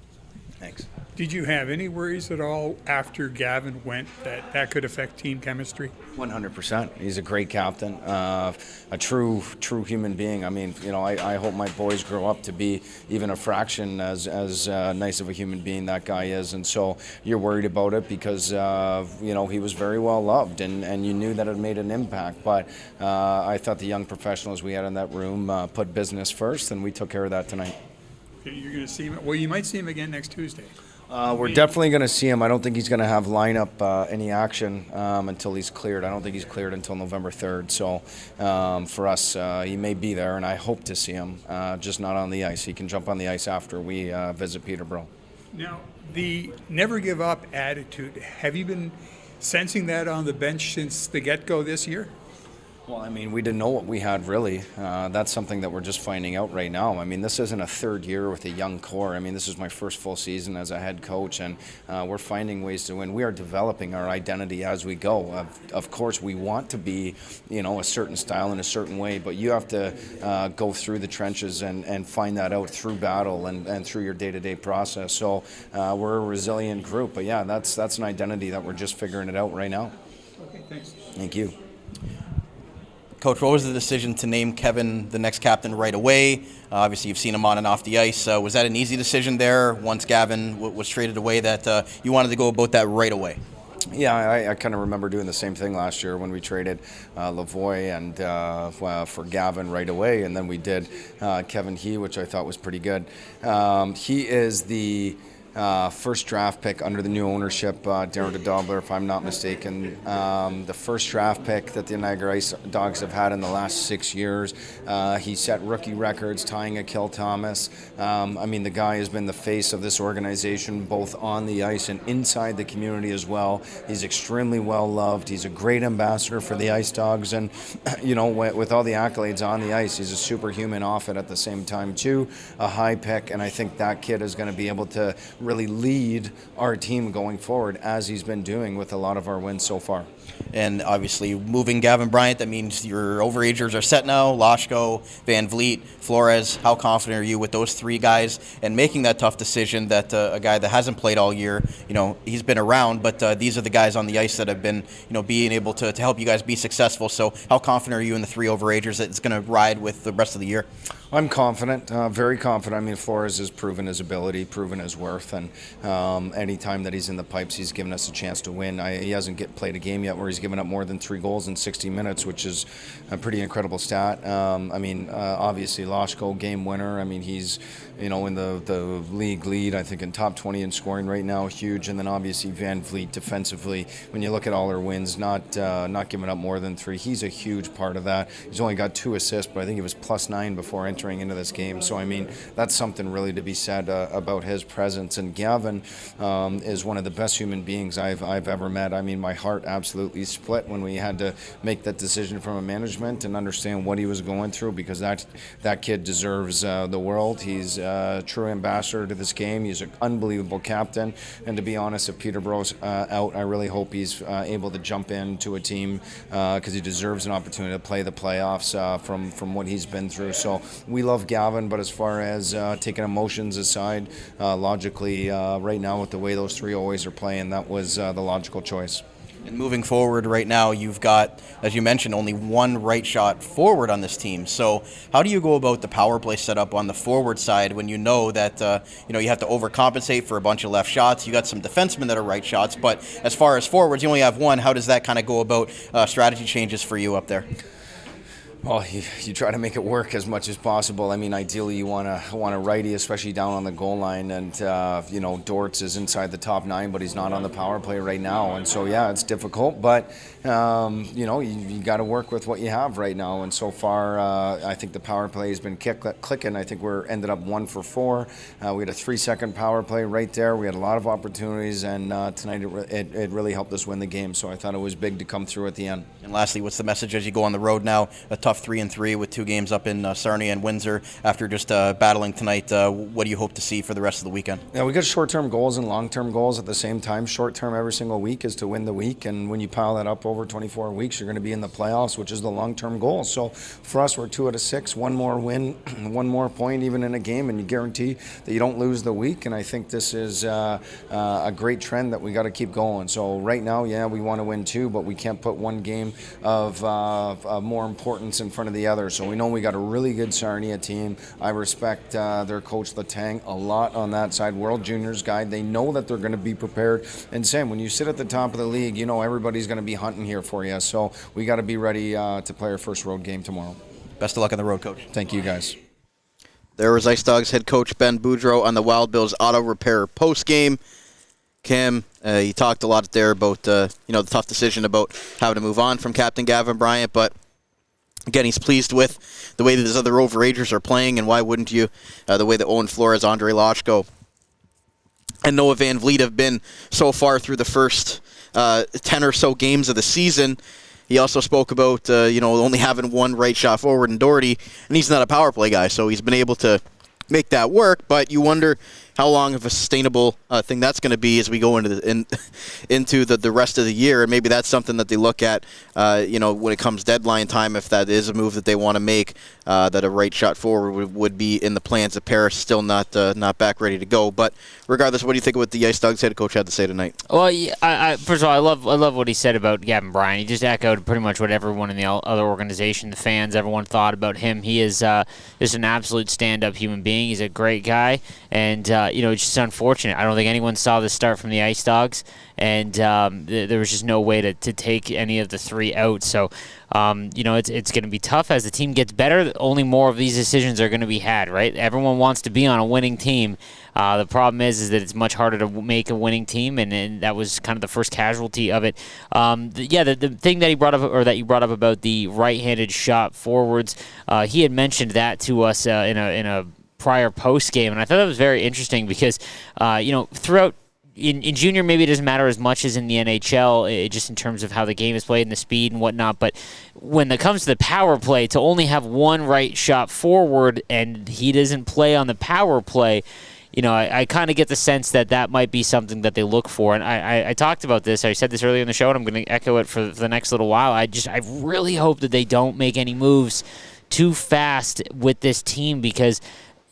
Speaker 11: Thanks.
Speaker 12: Did you have any worries at all after Gavin went that could affect team chemistry?
Speaker 11: 100%. He's a great captain, a true human being. I mean, I hope my boys grow up to be even a fraction as nice of a human being that guy is. And so you're worried about it because, he was very well loved and you knew that it made an impact. But I thought the young professionals we had in that room put business first, and we took care of that tonight.
Speaker 12: You're going to see him. Well, you might see him again next Tuesday.
Speaker 11: We're definitely going to see him. I don't think he's going to have lineup any action until he's cleared. I don't think he's cleared until November 3rd. So for us, he may be there, and I hope to see him, just not on the ice. He can jump on the ice after we visit Peterborough.
Speaker 12: Now, the never give up attitude, have you been sensing that on the bench since the get-go this year?
Speaker 11: Well, I mean, we didn't know what we had, really. That's something that we're just finding out right now. I mean, this isn't a third year with a young core. I mean, this is my first full season as a head coach, and we're finding ways to win. We are developing our identity as we go. Of course, we want to be, a certain style in a certain way, but you have to go through the trenches and find that out through battle and through your day-to-day process. So we're a resilient group, but yeah, that's an identity that we're just figuring it out right now.
Speaker 12: Okay, thanks.
Speaker 11: Thank you.
Speaker 1: Coach, what was the decision to name Kevin the next captain right away? Obviously, you've seen him on and off the ice. Was that an easy decision there once Gavin was traded away that you wanted to go about that right away?
Speaker 11: Yeah, I kind of remember doing the same thing last year when we traded Lavoie and for Gavin right away, and then we did Kevin He, which I thought was pretty good. He is the first draft pick under the new ownership, Darren Dobler, if I'm not mistaken. The first draft pick that the Niagara IceDogs have had in the last 6 years. He set rookie records, tying Akil Thomas. I mean, the guy has been the face of this organization, both on the ice and inside the community as well. He's extremely well loved. He's a great ambassador for the IceDogs, and with all the accolades on the ice, he's a superhuman off it at the same time too. A high pick, and I think that kid is going to be able to really lead our team going forward, as he's been doing with a lot of our wins so far.
Speaker 1: And obviously, moving Gavin Bryant, that means your overagers are set now. Loshko, Van Vliet, Flores. How confident are you with those 3 guys and making that tough decision that a guy that hasn't played all year, he's been around, but these are the guys on the ice that have been, being able to help you guys be successful. So how confident are you in the 3 overagers that it's going to ride with the rest of the year?
Speaker 11: I'm confident, very confident. I mean, Flores has proven his ability, proven his worth. and any time that he's in the pipes, he's given us a chance to win. He hasn't played a game yet where he's given up more than 3 goals in 60 minutes, which is a pretty incredible stat. Obviously, Loshko, game winner. I mean, he's in the league lead, I think, in top 20 in scoring right now, huge. And then obviously Van Vliet defensively, when you look at all their wins, not giving up more than 3. He's a huge part of that. He's only got 2 assists, but I think he was +9 before entering into this game. So, I mean, that's something really to be said about his presence. And Gavin is one of the best human beings I've ever met. I mean, my heart absolutely split when we had to make that decision from a management and understand what he was going through, because that kid deserves the world. He's a true ambassador to this game. He's an unbelievable captain. And to be honest, if Peterborough's out, I really hope he's able to jump into a team because he deserves an opportunity to play the playoffs from what he's been through. So we love Gavin, but as far as taking emotions aside, logically, right now with the way those 3 always are playing, that was the logical choice.
Speaker 1: And moving forward right now, you've got, as you mentioned, only 1 right shot forward on this team. So how do you go about the power play setup on the forward side when you know that you have to overcompensate for a bunch of left shots? You got some defensemen that are right shots, but as far as forwards, you only have 1. How does that kind of go about strategy changes for you up there?
Speaker 11: Well, you try to make it work as much as possible. I mean, ideally you want a righty, especially down on the goal line. And Dortz is inside the top 9, but he's not on the power play right now. And so yeah, it's difficult. But you got to work with what you have right now. And so far, I think the power play has been clicking. I think we're ended up 1 for 4. We had a 3-second power play right there. We had a lot of opportunities, and tonight it really helped us win the game. So I thought it was big to come through at the end.
Speaker 1: And lastly, what's the message as you go on the road now? A tough 3-3 with 2 games up in Sarnia and Windsor after just battling tonight. What do you hope to see for the rest of the weekend?
Speaker 11: Yeah, we got short-term goals and long-term goals at the same time. Short-term every single week is to win the week, and when you pile that up over 24 weeks, you're going to be in the playoffs, which is the long-term goal. So for us, we're 2 out of 6, 1 more win, 1 more point even in a game, and you guarantee that you don't lose the week. And I think this is a great trend that we got to keep going. So right now, yeah, we want to win 2, but we can't put 1 game of more importance in front of the other. So we know we got a really good Sarnia team. I respect their coach Letang a lot on that side. World Juniors guy. They know that they're going to be prepared. And Sam, when you sit at the top of the league, you know everybody's going to be hunting here for you. So we got to be ready to play our first road game tomorrow.
Speaker 1: Best of luck on the road, Coach.
Speaker 11: Thank you, guys.
Speaker 1: There was IceDogs head coach Ben Boudreau on the Wild Bills auto repair post game. Cam, you talked a lot there about the tough decision about having to move on from Captain Gavin Bryant, but again, he's pleased with the way that his other overagers are playing, and why wouldn't you? The way that Owen Flores, Andre Loshko, and Noah Van Vliet have been so far through the first 10 or so games of the season. He also spoke about only having 1 right shot forward in Doherty, and he's not a power play guy, so he's been able to make that work. But you wonder how long of a sustainable thing that's going to be as we go into the rest of the year, and maybe that's something that they look at, when it comes deadline time, if that is a move that they want to make, that a right shot forward would be in the plans. Of Paris still not back ready to go, but regardless, what do you think of what the IceDogs head coach had to say tonight?
Speaker 4: Well, I first of all, I love what he said about Gavin Bryant. He just echoed pretty much what everyone in the other organization, the fans, everyone thought about him. He is just an absolute stand-up human being. He's a great guy, and it's just unfortunate. I don't think anyone saw the start from the IceDogs, and there was just no way to take any of the 3 out. So, it's going to be tough as the team gets better. Only more of these decisions are going to be had, right? Everyone wants to be on a winning team. The problem is that it's much harder to make a winning team, and that was kind of the first casualty of it. The thing that he brought up, or that you brought up about the right-handed shot forwards, he had mentioned that to us in a prior post game, and I thought that was very interesting because throughout in junior maybe it doesn't matter as much as in the NHL, just in terms of how the game is played and the speed and whatnot, but when it comes to the power play, to only have 1 right shot forward and he doesn't play on the power play, I kind of get the sense that might be something that they look for. And I talked about this. I said this earlier in the show, and I'm going to echo it for the next little while. I really hope that they don't make any moves too fast with this team, because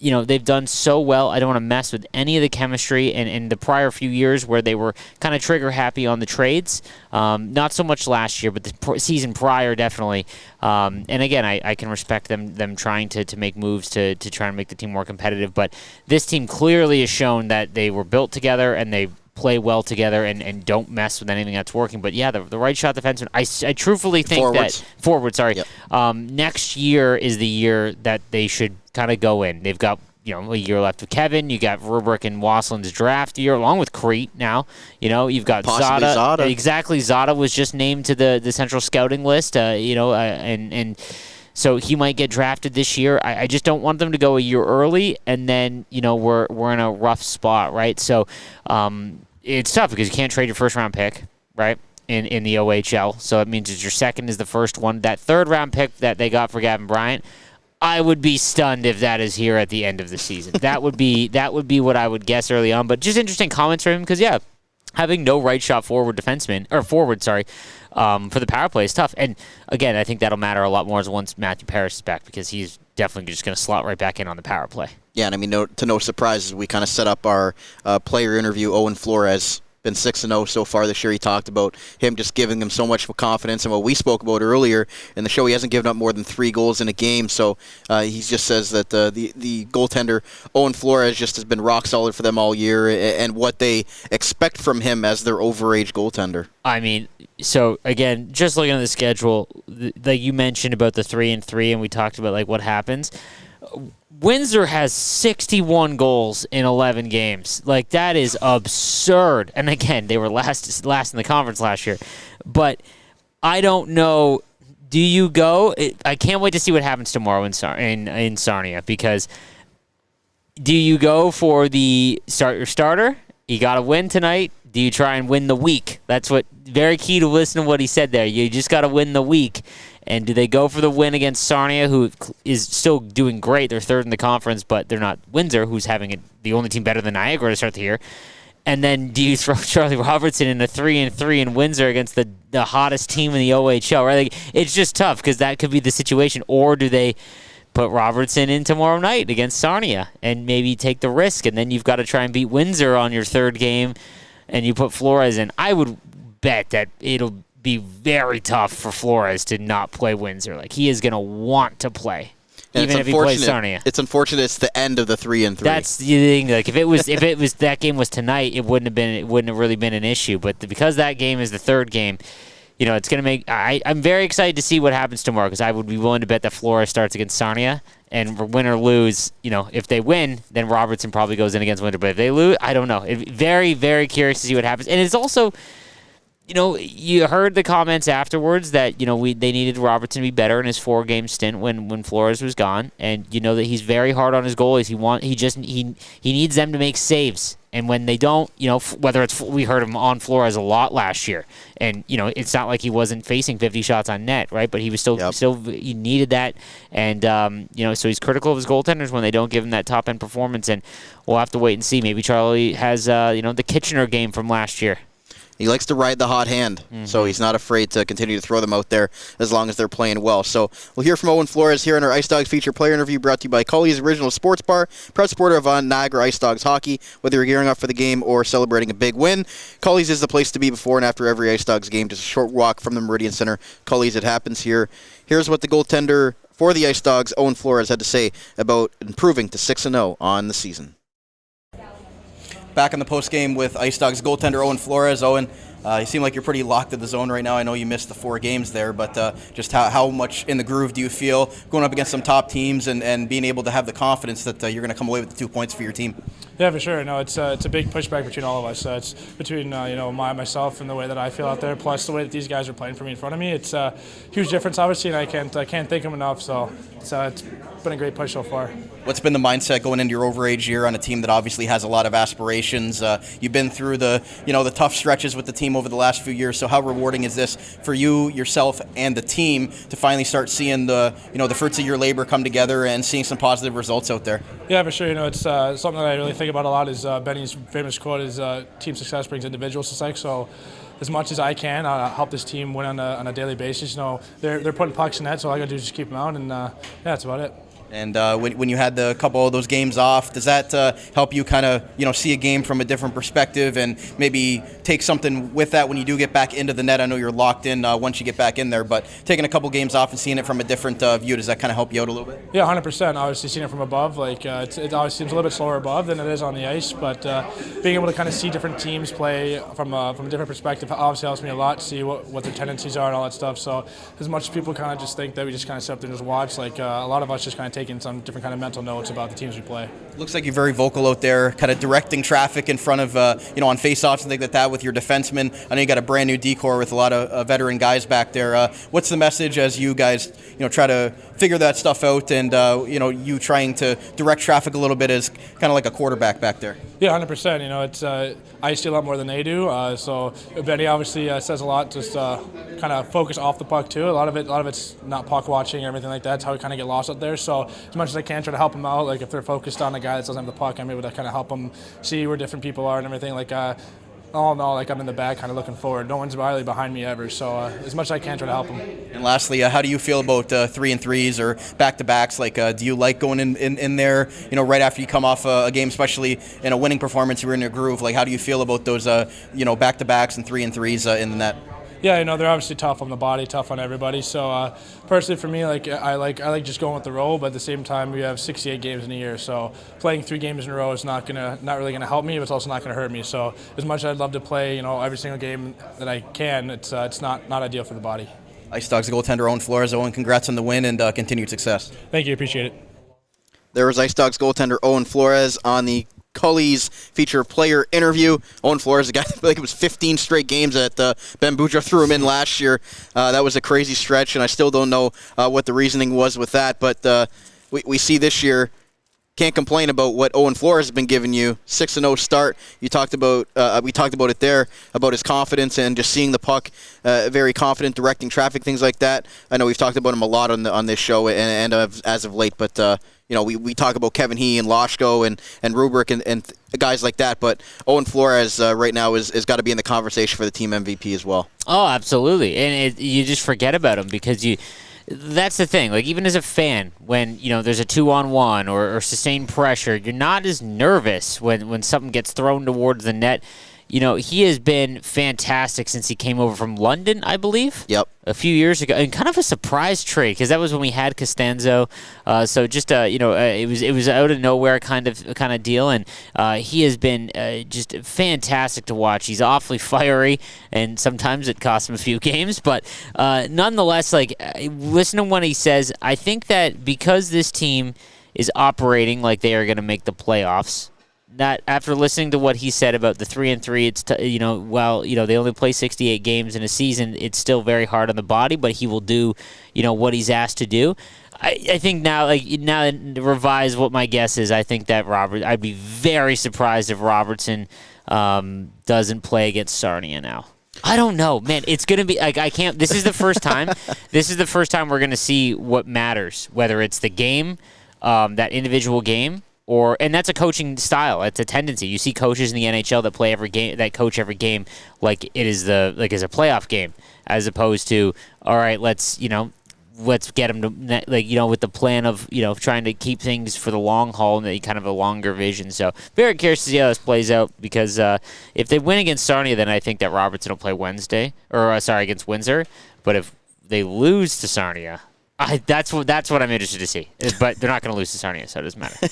Speaker 4: they've done so well. I don't want to mess with any of the chemistry. And in the prior few years where they were kind of trigger happy on the trades, not so much last year, but the season prior definitely. And again, I can respect them trying to make moves to try and make the team more competitive. But this team clearly has shown that they were built together and they play well together and don't mess with anything that's working. But yeah, the right shot defenseman, I truthfully think next year is the year that they should kind of go in. They've got a year left with Kevin. You got Rubrick and Wassland's draft year, along with Crete now. You've got Zada. Exactly, Zada was just named to the central scouting list. And so he might get drafted this year. I just don't want them to go a year early, and then we're in a rough spot, right? So it's tough because you can't trade your first round pick, right? In the OHL, so it means that your second is the first one. That third round pick that they got for Gavin Bryant, I would be stunned if that is here at the end of the season. That would be what I would guess early on. But just interesting comments from him because having no right shot forward, for the power play is tough. And again, I think that'll matter a lot more once Matthew Parrish is back because he's definitely just going to slot right back in on the power play. Yeah, and I mean, no surprises, we kind of set up our player interview. Owen Flores been 6-0 so far this year. He talked about him just giving him so much confidence, and what we spoke about earlier in the show, he hasn't given up more than 3 goals in a game. So he just says that the goaltender Owen Flores just has been rock solid for them all year, and what they expect from him as their overage goaltender. I mean, so again, just looking at the schedule, like you mentioned about the 3-3, and we talked about what happens. Windsor has 61 goals in 11 games. That is absurd. And again, they were last in the conference last year. But I don't know. Do you go? I can't wait to see what happens tomorrow in Sarnia, because do you go for the starter? You got to win tonight. Do you try and win the week? That's what very key to listen to what he said there. You just got to win the week. And do they go for the win against Sarnia, who is still doing great? They're third in the conference, but they're not Windsor, who's having the only team better than Niagara to start the year. And then do you throw Charlie Robertson in a 3-3 in Windsor against the hottest team in the OHL? Right? It's just tough because that could be the situation. Or do they put Robertson in tomorrow night against Sarnia and maybe take the risk? And then you've got to try and beat Windsor on your third game, and you put Flores in. I would bet that it'll be very tough for Flores to not play Windsor. He is going to want to play, and even if he plays Sarnia. It's unfortunate it's the end of the 3-3. That's the thing. If it was that game was tonight, it wouldn't have really been an issue. But because that game is the third game, it's going to make. I'm very excited to see what happens tomorrow, because I would be willing to bet that Flores starts against Sarnia, and win or lose, if they win, then Robertson probably goes in against Windsor. But if they lose, I don't know. Very, very curious to see what happens. And it's also, you heard the comments afterwards that, they needed Robertson to be better in his 4-game stint when Flores was gone. And that he's very hard on his goalies. He needs them to make saves. And when they don't, whether it's, we heard him on Flores a lot last year. And, it's not like he wasn't facing 50 shots on net, right? But he was still he needed that. And, so he's critical of his goaltenders when they don't give him that top-end performance. And we'll have to wait and see. Maybe Charlie has, the Kitchener game from last year. He likes to ride the hot hand, so he's not afraid to continue to throw them out there as long as they're playing well. So we'll hear from Owen Flores here in our IceDogs feature player interview, brought to you by Cully's Original Sports Bar, proud supporter of Niagara IceDogs hockey. Whether you're gearing up for the game or celebrating a big win, Cully's is the place to be before and after every IceDogs game. Just a short walk from the Meridian Centre. Cully's, it happens here. Here's what the goaltender for the IceDogs, Owen Flores, had to say about improving to 6-0 on the season. Back in the postgame with IceDogs goaltender Owen Flores. Owen, you seem like you're pretty locked in the zone right now. I know you missed the 4 games there, but just how much in the groove do you feel going up against some top teams and being able to have the confidence that you're going to come away with the 2 points for your team?
Speaker 13: Yeah, for sure. No, it's a big pushback between all of us. It's between myself and the way that I feel out there, plus the way that these guys are playing for me in front of me. It's a huge difference, obviously, and I can't thank them enough. So it's been a great push so far. What's been the mindset going into your overage year on a team that obviously has a lot of aspirations? You've been through the tough stretches with the team over the last few years. So how rewarding is this for you, yourself, and the team to finally start seeing the fruits of your labor come together and seeing some positive results out there? Yeah, for sure. It's something that I really think about a lot. Is Benny's famous quote is "Team success brings individual success." So, as much as I can, help this team win on a daily basis. They're putting pucks in net, so all I got to do is just keep them out, and that's about it.
Speaker 1: And when you had the couple of those games off, does that help you kind of see a game from a different perspective and maybe take something with that when you do get back into the net? I know you're locked in once you get back in there, but taking a couple games off and seeing it from a different view, does that kind of help you out a little bit?
Speaker 13: Yeah, 100%. Obviously, seeing it from above, it always seems a little bit slower above than it is on the ice. But being able to kind of see different teams play from a different perspective obviously helps me a lot. See what their tendencies are and all that stuff. So as much as people kind of just think that we just kind of sit up there and just watch, a lot of us just kind of taking some different kind of mental notes about the teams we play.
Speaker 1: Looks like you're very vocal out there, kind of directing traffic in front of, on face-offs and things like that with your defensemen. I know you got a brand new decor with a lot of veteran guys back there. What's the message as you guys, try to figure that stuff out and, you trying to direct traffic a little bit as kind of like a quarterback back there?
Speaker 13: Yeah, 100%. It's I see a lot more than they do. So Benny obviously says a lot, just kind of focus off the puck too. A lot of it's not puck watching or everything like that. That's how we kind of get lost out there. So as much as I can, try to help them out. Like if they're focused on a guy that doesn't have the puck, I'm able to kind of help them see where different people are and everything. I'm in the back kind of looking forward. No one's really behind me ever, so as much as I can, try to help them.
Speaker 1: And lastly, how do you feel about 3-and-3s or back-to-backs? Do you like going in there, right after you come off a game, especially in a winning performance, you're in your groove? How do you feel about those, back-to-backs and 3-and-3s in the net?
Speaker 13: Yeah, they're obviously tough on the body, tough on everybody. So personally for me, I like just going with the roll, but at the same time we have 68 games in a year. So playing 3 games in a row is not really gonna help me, but it's also not gonna hurt me. So as much as I'd love to play, every single game that I can, it's not ideal for the body.
Speaker 1: IceDogs goaltender Owen Flores. Owen, congrats on the win and continued success.
Speaker 13: Thank you, appreciate it.
Speaker 1: There was IceDogs goaltender Owen Flores on the Cully's feature player interview. Owen Flores, a guy, I think it was 15 straight games that Ben Boudreau threw him in last year. That was a crazy stretch, and I still don't know what the reasoning was with that. But we see this year, can't complain about what Owen Flores has been giving you. 6-0 start. You talked about we talked about it there, about his confidence and just seeing the puck, very confident, directing traffic, things like that. I know we've talked about him a lot on this show and as of late, but we talk about Kevin He and Loshko and Rubrick and guys like that, but Owen Flores right now is got to be in the conversation for the team MVP as well.
Speaker 4: Oh, absolutely. And you just forget about him because that's the thing. Even as a fan, when there's a 2-on-1 or sustained pressure, you're not as nervous when something gets thrown towards the net. He has been fantastic since he came over from London, I believe.
Speaker 1: Yep.
Speaker 4: A few years ago, and kind of a surprise trade because that was when we had Costanzo. So just it was out of nowhere kind of deal, and he has been just fantastic to watch. He's awfully fiery, and sometimes it costs him a few games, but nonetheless, listen to what he says. I think that because this team is operating like they are going to make the playoffs. That after listening to what he said about the 3-and-3, it's they only play 68 games in a season. It's still very hard on the body, but he will do what he's asked to do. I think now to revise what my guess is. I think that I'd be very surprised if Robertson doesn't play against Sarnia now. I don't know, man. It's gonna be I can't. This is the first time. This is the first time we're gonna see what matters, whether it's the game, that individual game. And that's a coaching style. It's a tendency. You see coaches in the NHL that play every game, that coach every game like it is as a playoff game, as opposed to all right, let's get them to with the plan of trying to keep things for the long haul and kind of a longer vision. So very curious to see how this plays out because if they win against Sarnia, then I think that Robertson will play against Windsor. But if they lose to Sarnia. That's what I'm interested to see. But they're not going to lose to Sarnia, so it doesn't matter.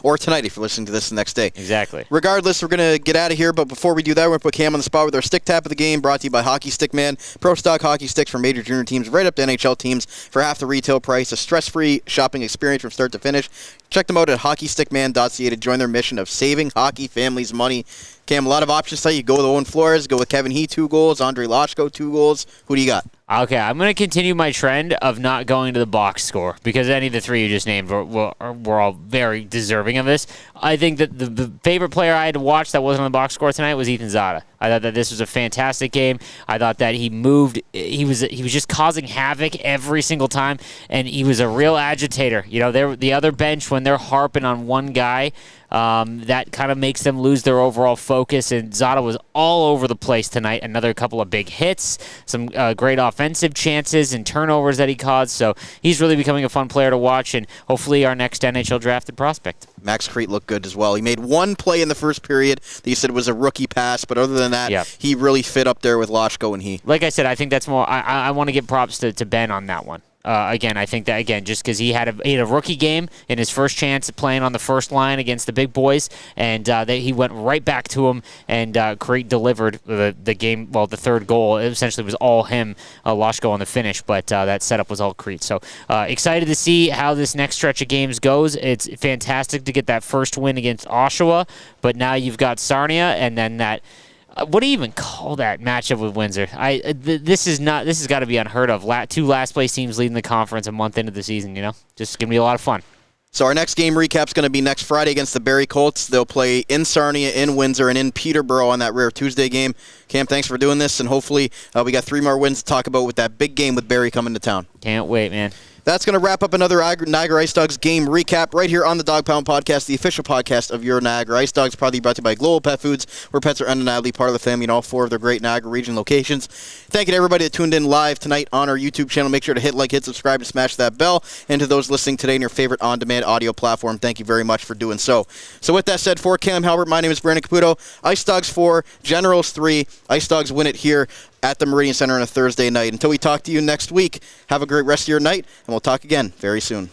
Speaker 1: Or tonight if you're listening to this the next day.
Speaker 4: Exactly.
Speaker 1: Regardless, we're going to get out of here, but before we do that, we're going to put Cam on the spot with our stick tap of the game, brought to you by Hockey Stick Man. Pro stock hockey sticks for major junior teams right up to NHL teams for half the retail price. A stress-free shopping experience from start to finish. Check them out at hockeystickman.ca to join their mission of saving hockey families money. Cam, a lot of options tonight. You go with Owen Flores, go with Kevin He, 2 goals, Andre Loshko, 2 goals. Who do you got?
Speaker 4: Okay, I'm going to continue my trend of not going to the box score because any of the 3 you just named were all very deserving of this. I think that the favorite player I had to watch that wasn't on the box score tonight was Ethan Zada. I thought that this was a fantastic game. I thought that he moved. He was just causing havoc every single time, and he was a real agitator. The other bench, when they're harping on one guy, that kind of makes them lose their overall focus. And Zada was all over the place tonight. Another couple of big hits, some great offensive chances and turnovers that he caused. So he's really becoming a fun player to watch, and hopefully our next NHL drafted prospect.
Speaker 1: Max Crete looked good as well. He made one play in the first period that you said was a rookie pass, but other than that, he really fit up there with Loshko and he.
Speaker 4: Like I said, I think that's more. I want to give props to Ben on that one. Again, I think that, just because he had a rookie game in his first chance at playing on the first line against the big boys, and he went right back to him, and Crete delivered the game, well, the third goal. It essentially was all him, Loshko on the finish, but that setup was all Crete. So excited to see how this next stretch of games goes. It's fantastic to get that first win against Oshawa, but now you've got Sarnia, and then that... what do you even call that matchup with Windsor? This has got to be unheard of. Two last place teams leading the conference a month into the season. Just gonna be a lot of fun.
Speaker 1: So our next game recap is going to be next Friday against the Barrie Colts. They'll play in Sarnia, in Windsor, and in Peterborough on that rare Tuesday game. Cam, thanks for doing this, and hopefully we got 3 more wins to talk about with that big game with Barrie coming to town.
Speaker 4: Can't wait, man.
Speaker 1: That's going to wrap up another Niagara IceDogs game recap right here on the Dog Pound Podcast, the official podcast of your Niagara IceDogs, proudly brought to you by Global Pet Foods, where pets are undeniably part of the family in all 4 of their great Niagara region locations. Thank you to everybody that tuned in live tonight on our YouTube channel. Make sure to hit like, hit subscribe, and smash that bell. And to those listening today on your favorite on-demand audio platform, thank you very much for doing so. So with that said, for Cam Halbert, my name is Brandon Caputo. IceDogs 4, Generals 3. IceDogs win it here at the Meridian Centre on a Thursday night. Until we talk to you next week, have a great rest of your night, and we'll talk again very soon.